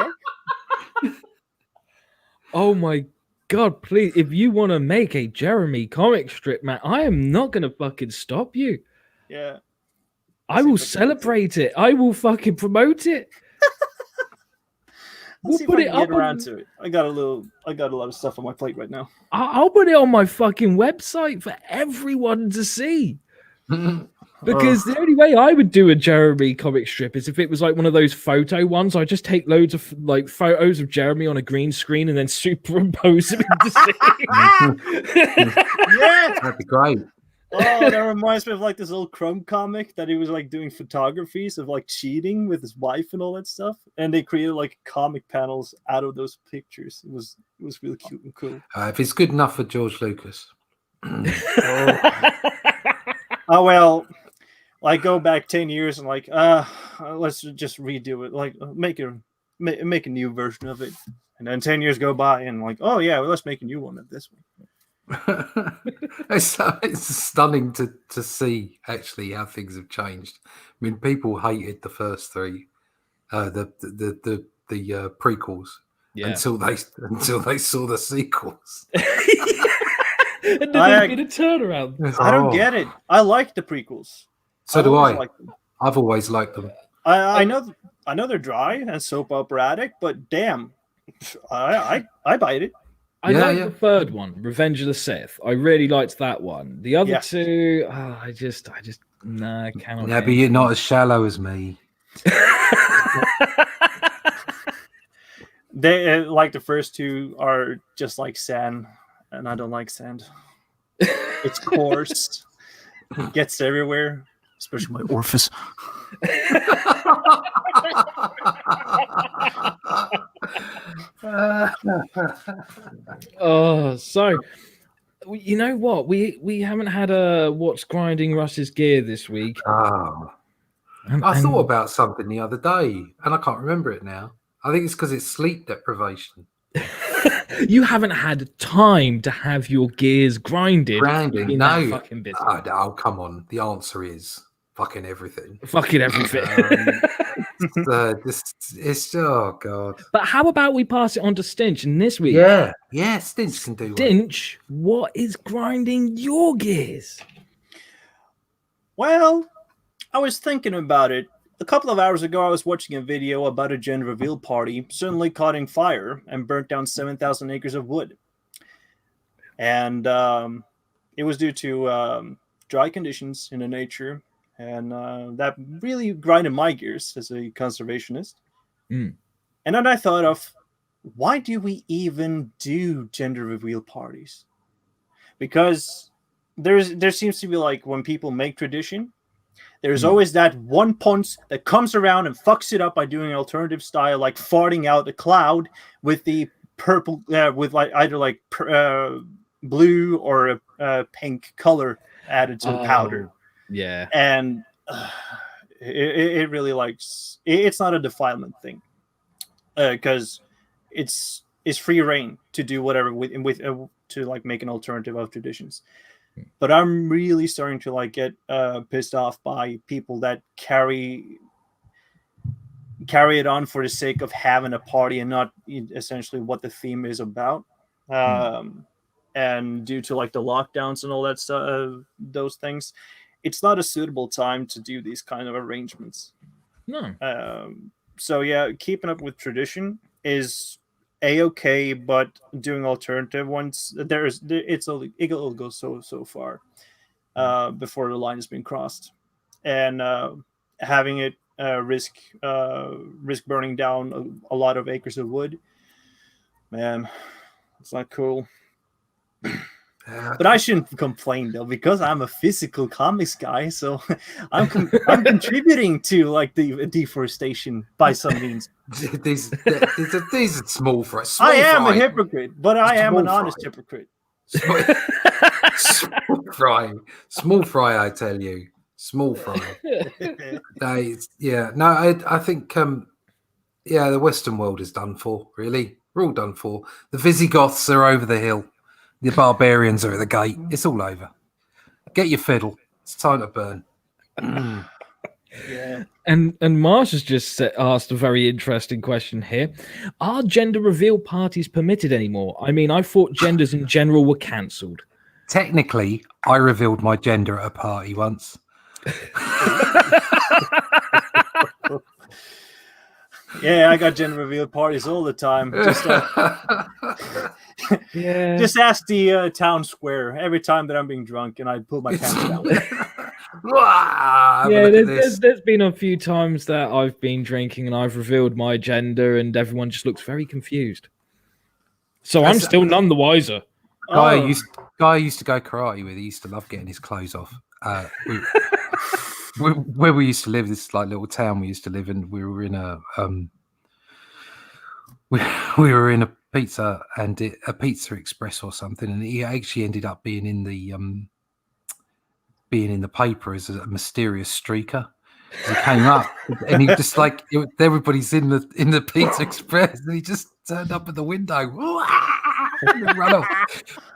Oh my god! Please, if you want to make a Jeremy comic strip, man, I am not gonna fucking stop you. Yeah. I will celebrate it. I will fucking promote it. We'll put it up around to it. I got a lot of stuff on my plate right now. I'll put it on my fucking website for everyone to see. Because the only way I would do a Jeremy comic strip is if it was like one of those photo ones. I just take loads of like photos of Jeremy on a green screen and then superimpose them into scene. Yeah, that'd be great. Oh, that reminds me of like this old Crumb comic that he was like doing photographies of like cheating with his wife and all that stuff, and they created like comic panels out of those pictures. It was really cute and cool. If it's good enough for George Lucas. Oh well, like go back 10 years and like let's just redo it, like make a new version of it, and then 10 years go by and like, oh yeah, well, let's make a new one of this one. It's stunning to see actually how things have changed. I mean, people hated the first three, the prequels, until they saw the sequels. And then been a turnaround. I don't get it. I like the prequels. So do I. I've always liked them. I know they're dry and soap operatic, but damn, I bite it. I like the third one, Revenge of the Sith. I really liked that one. The other two, I just I cannot. Yeah, but you're not as shallow as me. They like the first two are just like sand, and I don't like sand. It's coarse, it gets everywhere, especially my orifice. So you know what? We haven't had a what's grinding Russ's gear this week. I thought about something the other day, and I can't remember it now. I think it's because it's sleep deprivation. You haven't had time to have your gears grinded. Grinding, no. Fucking busy. Oh, come on. The answer is fucking everything. Fucking everything. It's oh god. But how about we pass it on to Stinch? And this week, yeah, Stinch can do. Stinch, what is grinding your gears? Well, I was thinking about it. A couple of hours ago, I was watching a video about a gender reveal party suddenly caught in fire and burnt down 7,000 acres of wood. And it was due to dry conditions in the nature. And that really grinded my gears as a conservationist. And then I thought of, why do we even do gender reveal parties? Because there seems to be like when people make tradition, there's always that one punch that comes around and fucks it up by doing an alternative style, like farting out a cloud with the purple, with like either like blue or a pink color added to the powder. Yeah, and it really likes. It's not a defilement thing, because it's free reign to do whatever with to like make an alternative of traditions. But I'm really starting to like get pissed off by people that carry it on for the sake of having a party and not essentially what the theme is about. And due to like the lockdowns and all that stuff, those things, it's not a suitable time to do these kind of arrangements. No. So yeah, keeping up with tradition is a-okay, but doing alternative ones, it'll go so far before the line has been crossed, and having it risk burning down a lot of acres of wood, man, it's not cool. But I shouldn't complain though, because I'm a physical comics guy, so I'm contributing to like the deforestation by some means. These are small for us. I am a hypocrite, but I am an honest hypocrite. Small fry, I tell you, small fry. I think the Western world is done for. Really, we're all done for. The Visigoths are over the hill. The barbarians are at the gate. It's all over. Get your fiddle. It's time to burn. Yeah. And Marsh has just asked a very interesting question here. Are gender reveal parties permitted anymore? I mean, I thought genders in general were cancelled. Technically, I revealed my gender at a party once. Yeah, I got gender reveal parties all the time. Just ask the town square every time that I'm being drunk and I pull my pants down. There's been a few times that I've been drinking and I've revealed my gender and everyone just looks very confused. So I'm still none the wiser. Guy I used to go karate with. He used to love getting his clothes off. Where we used to live, this like little town we used to live in, we were in a pizza a Pizza Express or something, and he actually ended up being in the paper as a mysterious streaker. He came up and he just everybody's in the Pizza Express, and he just turned up at the window and ran off.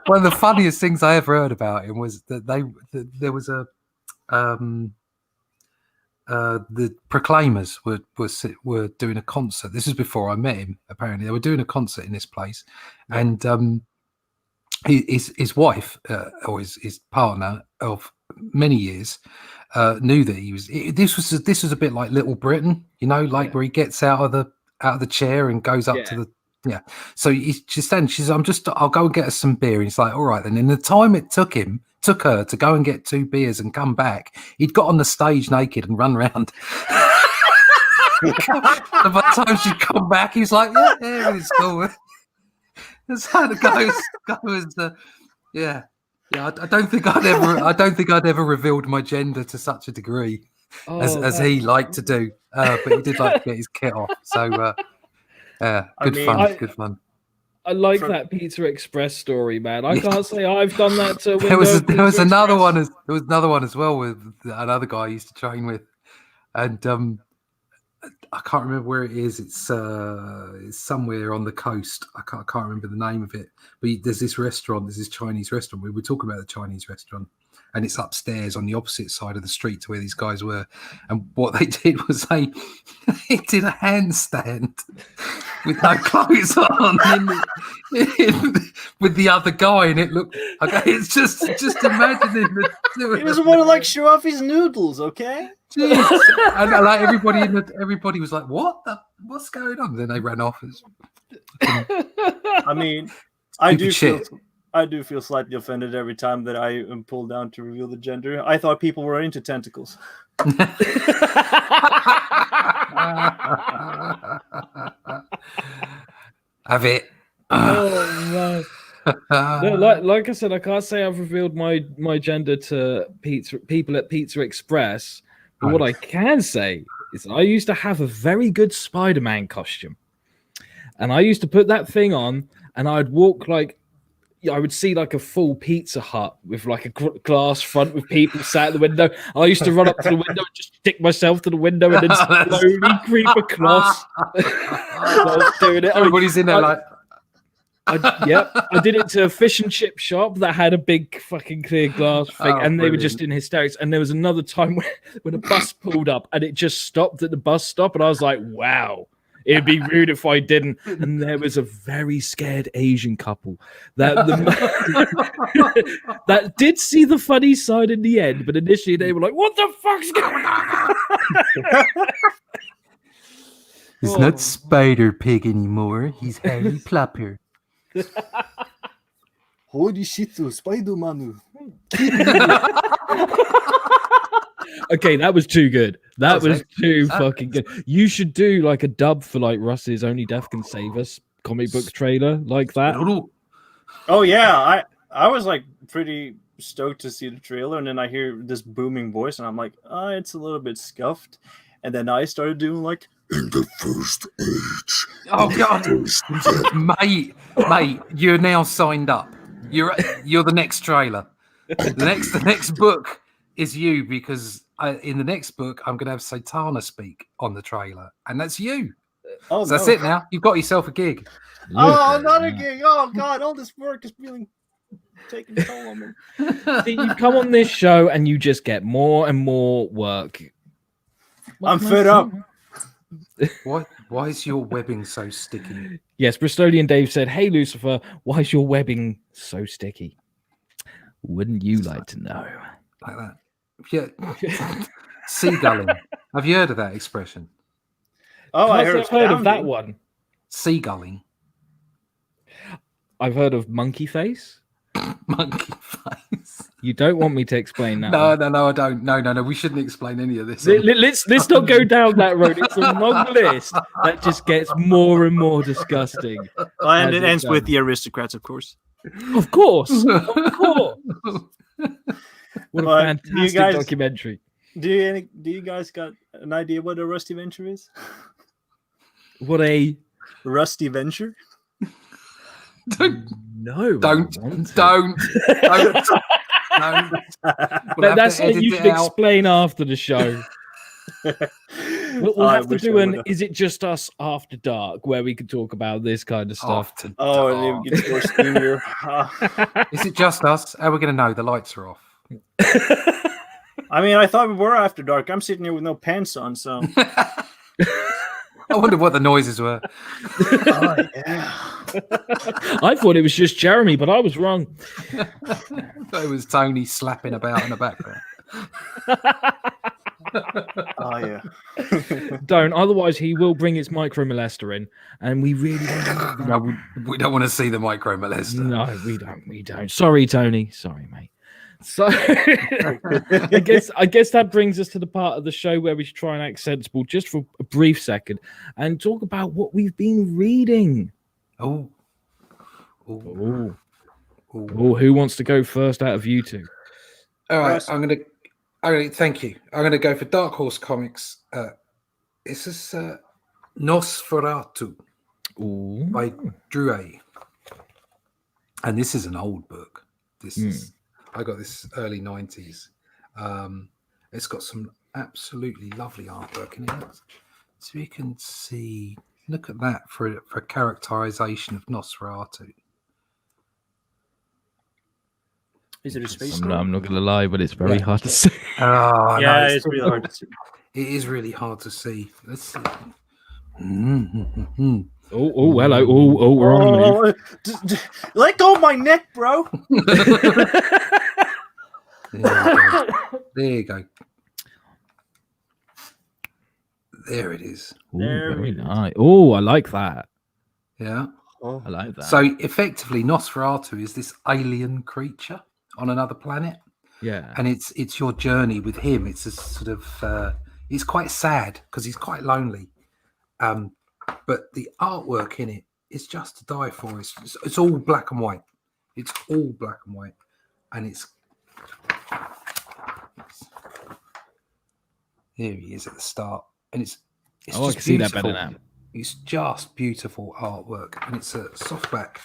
One of the funniest things I ever heard about him was that there was the Proclaimers were doing a concert. This is before I met him. Apparently, they were doing a concert in this place, and his wife or his partner of many years knew that he was. This was a bit like Little Britain, where he gets out of the chair and goes up to the. Yeah, so she's standing. She says, I'll go and get us some beer. And he's like, all right then. In the time it took her to go and get 2 beers and come back, he'd got on the stage naked and run around. So by the time she'd come back, he's like, yeah, it's cool. That's how it goes. Yeah. I don't think I'd ever revealed my gender to such a degree as he liked to do. But he did like to get his kit off. So. Good fun. I like that Pizza Express story, man. I can't say I've done that to. There was another one as well with another guy I used to train with, and I can't remember where it is. It's somewhere on the coast. I can't remember the name of it. But there's this Chinese restaurant. We were talking about the Chinese restaurant, and it's upstairs on the opposite side of the street to where these guys were. And what they did was they did a handstand with no clothes on with the other guy, and it looked okay. It's just imagining the two. He doesn't want to like show off his noodles, okay? Jeez. And like everybody was like, what's going on? And then they ran off. I mean, I do feel slightly offended every time that I am pulled down to reveal the gender. I thought people were into tentacles. Have it. Oh no. Like I said, I can't say I've revealed my gender to people at Pizza Express. But what I can say is I used to have a very good Spider-Man costume. And I used to put that thing on, and I'd walk I would see like a full Pizza Hut with like a glass front with people sat at the window. I used to run up to the window and just stick myself to the window and then slowly creep across. I was doing it. Everybody's in there I did it to a fish and chip shop that had a big fucking clear glass thing, and they were just in hysterics. And there was another time when a bus pulled up and it just stopped at the bus stop, and I was like, wow. It'd be rude if I didn't. And there was a very scared Asian couple that did see the funny side in the end, but initially they were like, "What the fuck's going on?" He's not Spider Pig anymore. He's Harry Plopper. Holy shit, Spider-Man. Okay, that was too good. That was too fucking good. You should do like a dub for like Russ's Only Death Can Save Us comic book trailer like that. Oh yeah, I was like pretty stoked to see the trailer, and then I hear this booming voice, and I'm like, it's a little bit scuffed. And then I started doing like in the first age. Oh god, mate, you're now signed up. You're the next trailer. The next book is you, because in the next book I'm going to have Satana speak on the trailer, and that's you. Oh, So that's it now. You've got yourself a gig. Oh, Look not at again. Oh, God. All this work is feeling taking a toll on me. that. See, you come on this show and you just get more and more work. What I'm can I fed say? up. Why is your webbing so sticky? Yes, Bristolian Dave said, "Hey Lucifer, why is your webbing so sticky? Wouldn't you like to know?" Like that. Yeah. Seagulling. Have you heard of that expression? Oh, I Can't say heard, I've heard of that sounding. one. Seagulling. I've heard of monkey face. Monkey face. You don't want me to explain that? No, one. no, I don't. No. We shouldn't explain any of this. Let's not go down that road. It's a long list that just gets more and more disgusting. Oh, and as it ends goes. with the aristocrats, of course. Of course, of course. What a But fantastic documentary. Do you guys got an idea what a rusty venture is? What a Rusty venture? no. Don't. Well, that's something you should explain after the show. We'll have to do an "Is it just us after dark" where we could talk about this kind of stuff. Oh, it gets more steamier. Is it just us? How are we going to know? The lights are off. I mean, I thought we were after dark. I'm sitting here with no pants on, so. I wonder what the noises were. Oh, yeah. I thought it was just Jeremy, but I was wrong. It was Tony slapping about in the background. Oh, yeah. Don't, otherwise he will bring his micro molester in, and we really don't want that. No, we don't want to see the micro molester. No, we don't. Sorry, Tony. Sorry, mate. So I guess that brings us to the part of the show where we should try and act sensible just for a brief second and talk about what we've been reading. Oh, who wants to go first out of you two? all right. I'm gonna thank you. I'm gonna go for Dark Horse Comics. This is Nosferatu by Drew A. And this is an old book. This is I got this early 90s. It's got some absolutely lovely artwork in it. So you can see, look at that for characterization of Nosferatu. Is it a space? I'm not going to lie, but it's very hard to see. Oh, Yeah, no, it's really hard to see. It is really hard to see. Let's see. Hello. We're on the move. Let go of my neck, bro. There you go. There it is. Very nice. Oh, I like that. Yeah. Oh. I like that. So effectively, Nosferatu is this alien creature on another planet. Yeah. And it's your journey with him. It's a sort of it's quite sad because he's quite lonely. But the artwork in it is just to die for. It's all black and white. It's all black and white, and it's here he is at the start, and it's I can see that better now. It's just beautiful artwork, and it's a softback.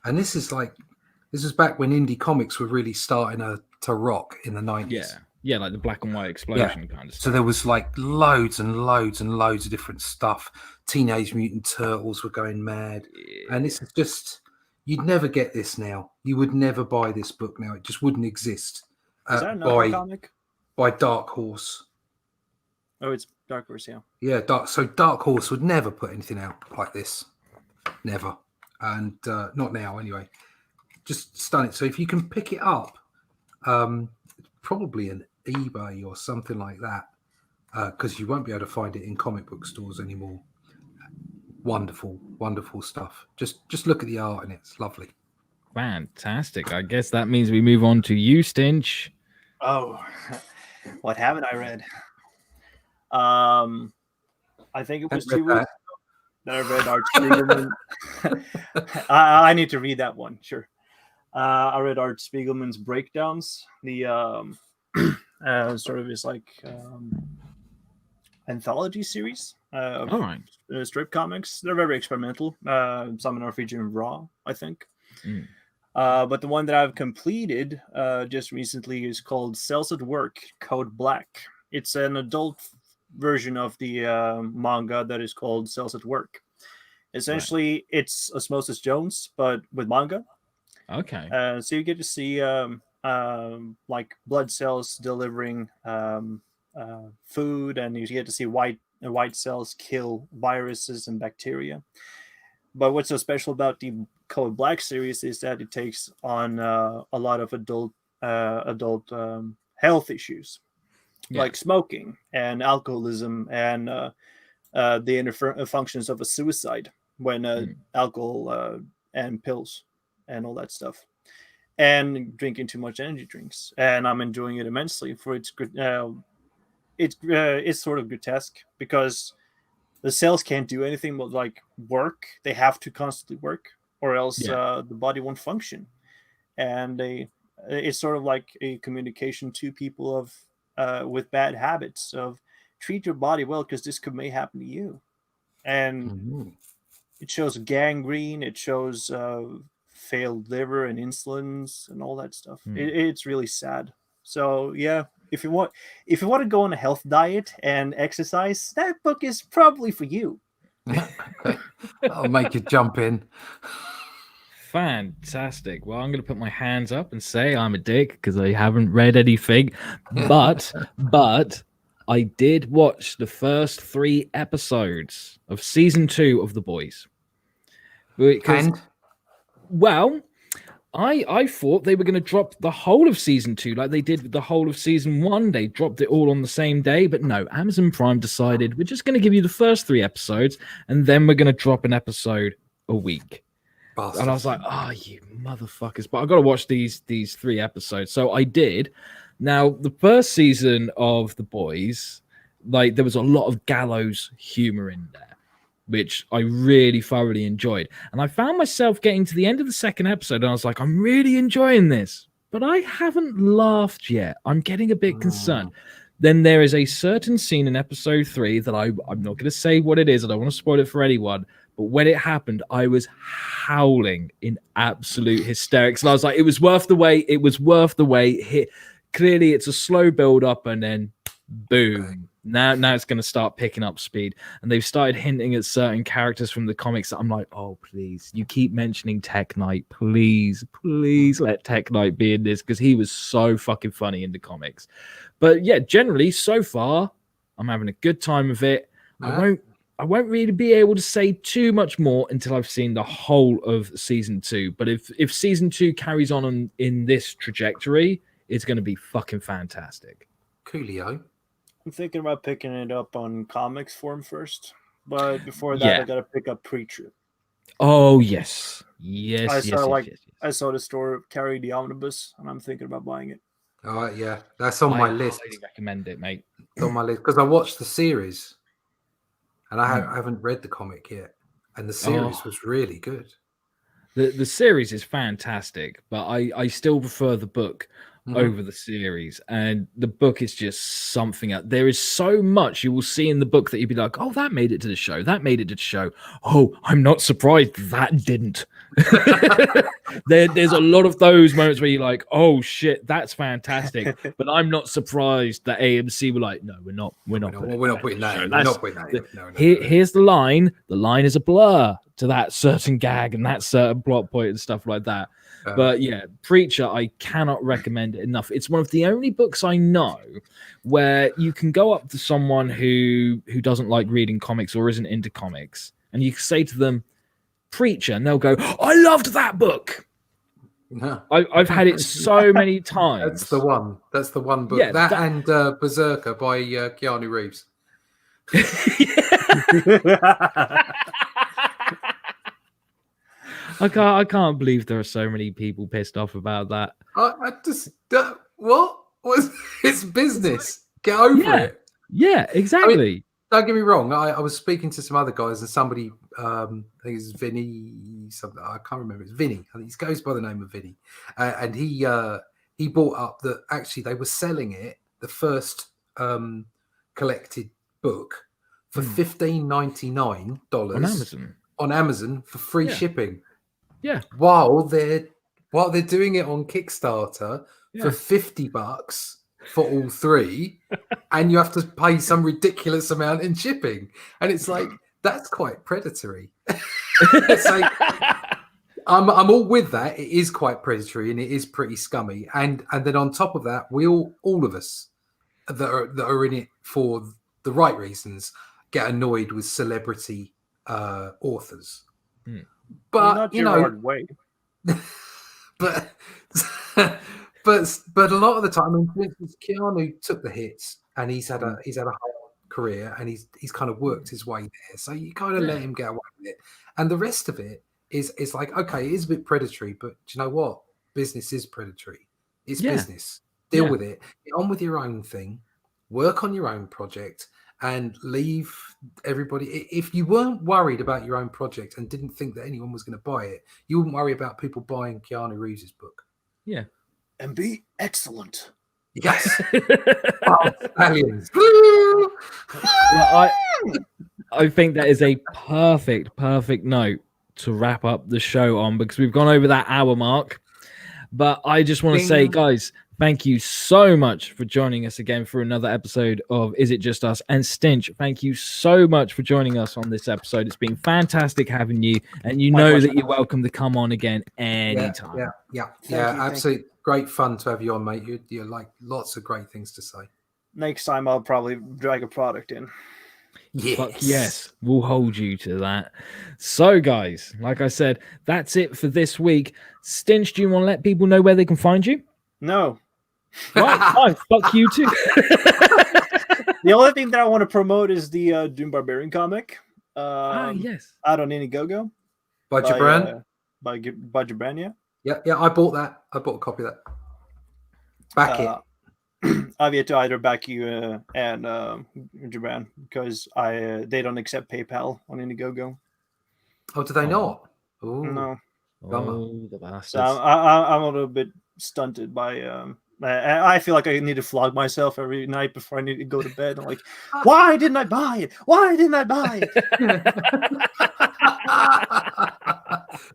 And this is back when indie comics were really starting to rock in the 90s. Yeah, like the black and white explosion kind of stuff. So there was like loads and loads and loads of different stuff. Teenage Mutant Turtles were going mad. Yeah. And this is just, you'd never get this now. You would never buy this book now. It just wouldn't exist. Is that another comic? By Dark Horse. Oh, it's Dark Horse, yeah. Yeah, Dark Horse would never put anything out like this. Never. And not now anyway. Just stunning. So if you can pick it up, probably an eBay or something like that, because you won't be able to find it in comic book stores anymore. Wonderful stuff. Just look at the art and it's lovely. Fantastic. I guess that means we move on to you, Stinch. Oh, what haven't I read? I think it was 2 weeks that I read Art Spiegelman. I need to read that one, sure. I read Art Spiegelman's Breakdowns, the sort of his like anthology series of strip comics. They're very experimental. Some are featuring Raw, I think. But the one that I've completed just recently is called Cells at Work Code Black. It's an adult version of the manga that is called Cells at Work. Essentially, it's Osmosis Jones, but with manga. Okay. So you get to see like blood cells delivering food, and you get to see white cells kill viruses and bacteria. But what's so special about the Code Black series is that it takes on a lot of adult health issues, like smoking and alcoholism, and the inner functions of a suicide when alcohol and pills and all that stuff, and drinking too much energy drinks. And I'm enjoying it immensely for its good. It's sort of grotesque because the cells can't do anything but like work. They have to constantly work, or else the body won't function. And it's sort of like a communication to people of with bad habits of treat your body well because this may happen to you. And it shows gangrene. It shows failed liver and insulins and all that stuff. It's really sad. So yeah, if you want to go on a health diet and exercise, that book is probably for you. I'll make you jump in. Fantastic. Well, I'm going to put my hands up and say I'm a dick because I haven't read anything, but I did watch the first 3 episodes of season 2 of The Boys. And? Well, I thought they were going to drop the whole of season 2 like they did with the whole of season 1. They dropped it all on the same day, but no, Amazon Prime decided we're just going to give you the first 3 episodes and then we're going to drop an episode a week. Bastards. And I was like, oh, you motherfuckers. But I got to watch these 3 episodes. So I did. Now, the first season of The Boys, like there was a lot of gallows humor in there, which I really thoroughly enjoyed. And I found myself getting to the end of the second episode, and I was like, I'm really enjoying this, but I haven't laughed yet. I'm getting a bit concerned. Then there is a certain scene in episode 3 that I'm not going to say what it is. I don't want to spoil it for anyone. But when it happened, I was howling in absolute hysterics. And I was like, it was worth the wait. It was worth the wait. Clearly, it's a slow build up, and then boom. Now it's going to start picking up speed. And they've started hinting at certain characters from the comics that I'm like, oh, please. You keep mentioning Tech Knight. Please let Tech Knight be in this because he was so fucking funny in the comics. But yeah, generally, so far, I'm having a good time with it. I won't really be able to say too much more until I've seen the whole of season 2. But if season 2 carries on in this trajectory, it's going to be fucking fantastic. Coolio. I'm thinking about picking it up on comics form first, but before that, I got to pick up Preacher. Oh yes. I saw the store carry the omnibus, and I'm thinking about buying it. Oh yeah, that's on my list. I highly recommend it, mate. It's on my list because I watched the series, and I haven't read the comic yet, and the series was really good. The series is fantastic, but I still prefer the book over the series, and the book is just something else. There is so much you will see in the book that you'd be like, oh, that made it to the show, that made it to the show. Oh, I'm not surprised that didn't. There's a lot of those moments where you're like, oh shit, that's fantastic, but I'm not surprised that AMC were like, no, we're not putting that in. Here's the line is a blur to that certain gag and that certain plot point and stuff like that. But yeah, Preacher, I cannot recommend it enough. It's one of the only books I know where you can go up to someone who doesn't like reading comics or isn't into comics, and you can say to them, Preacher, and they'll go, I loved that book. No. I've had it so many times. That's the one book. Yeah, that and Berserker by Keanu Reeves. I can't believe there are so many people pissed off about that. I just what was it's business. Get over it. Yeah, exactly. I mean, don't get me wrong. I was speaking to some other guys, and somebody, I think it's Vinny, something I can't remember. It's Vinny. I think he goes by the name of Vinny, and he brought up that actually they were selling it, the first collected book, for $15.99 on Amazon. On Amazon for free shipping. Yeah. While they're while they're doing it on Kickstarter for $50 for all three, and you have to pay some ridiculous amount in shipping, and it's like that's quite predatory. It's like, I'm all with that. It is quite predatory and it is pretty scummy, and then on top of that, we all of us that are in it for the right reasons get annoyed with celebrity authors. But not you your know, hard way. but but a lot of the time, I mean, for instance, Keanu took the hits, and he's had a hard career, and he's kind of worked his way there. So you kind of let him get away with it, and the rest of it is like, okay, it is a bit predatory, but do you know what? Business is predatory. It's business. Deal with it. Get on with your own thing. Work on your own project. And leave everybody. If you weren't worried about your own project and didn't think that anyone was going to buy it, you wouldn't worry about people buying Keanu Reeves' book. Yeah. And be excellent. Yes. Oh, aliens. Well, I think that is a perfect note to wrap up the show on, because we've gone over that hour mark. But I just want to say, guys, thank you so much for joining us again for another episode of Is It Just Us? And Stinch, thank you so much for joining us on this episode. It's been fantastic having you, and you know that you're welcome to come on again anytime. Yeah, absolutely. Great fun to have you on, mate. You're like lots of great things to say. Next time I'll probably drag a product in. Yes, we'll hold you to that. So, guys, like I said, that's it for this week. Stinch, do you want to let people know where they can find you? No. Right, fine. Fuck you too. The only thing that I want to promote is the Doom Barbarian comic. Yes. Out on Indiegogo. By Gibran? By Gibran, yeah. Yeah, I bought that. I bought a copy of that. Back it. I've yet to either back you and Gibran, because they don't accept PayPal on Indiegogo. Oh, do they not? Ooh. No. Oh, the bastards. So I'm a little bit stunted by I feel like I need to flog myself every night before I need to go to bed. I'm like, why didn't I buy it? Why didn't I buy it?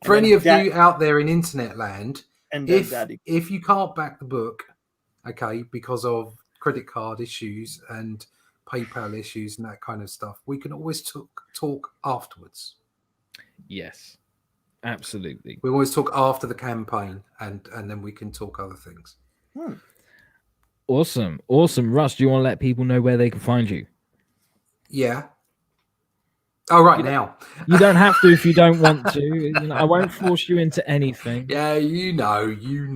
For any of you out there in internet land, and if you can't back the book, okay, because of credit card issues and PayPal issues and that kind of stuff, we can always talk afterwards. Yes, absolutely. We always talk after the campaign, and then we can talk other things. Awesome. Russ, do you want to let people know where they can find you? Yeah. Oh, right now. You don't have to if you don't want to. I won't force you into anything. Yeah, you know. You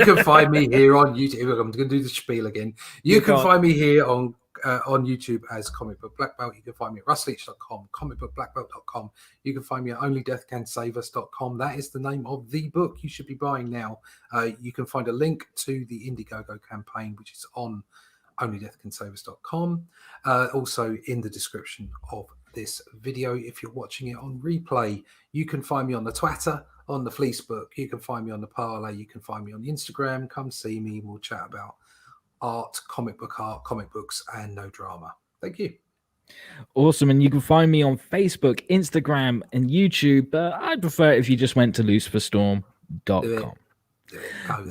can find me here on YouTube. I'm going to do the spiel again. You can find me here on YouTube as Comicbook Blackbelt. You can find me at russleach.com, comicbookblackbelt.com. You can find me at onlydeathcansavus.com. That is the name of the book you should be buying now. You can find a link to the Indiegogo campaign, which is on onlydeathcansavus.com. Also in the description of this video, if you're watching it on replay. You can find me on the Twitter, on the Fleecebook. You can find me on the Parlay. You can find me on Instagram. Come see me. We'll chat about art, comic books, and no drama. Thank you. Awesome. And you can find me on Facebook, Instagram, and YouTube. But I'd prefer it if you just went to luciferstorm.com.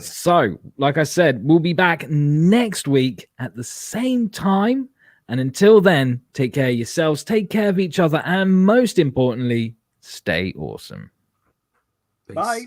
So, like I said, we'll be back next week at the same time. And until then, take care of yourselves, take care of each other, and most importantly, stay awesome. Peace. Bye.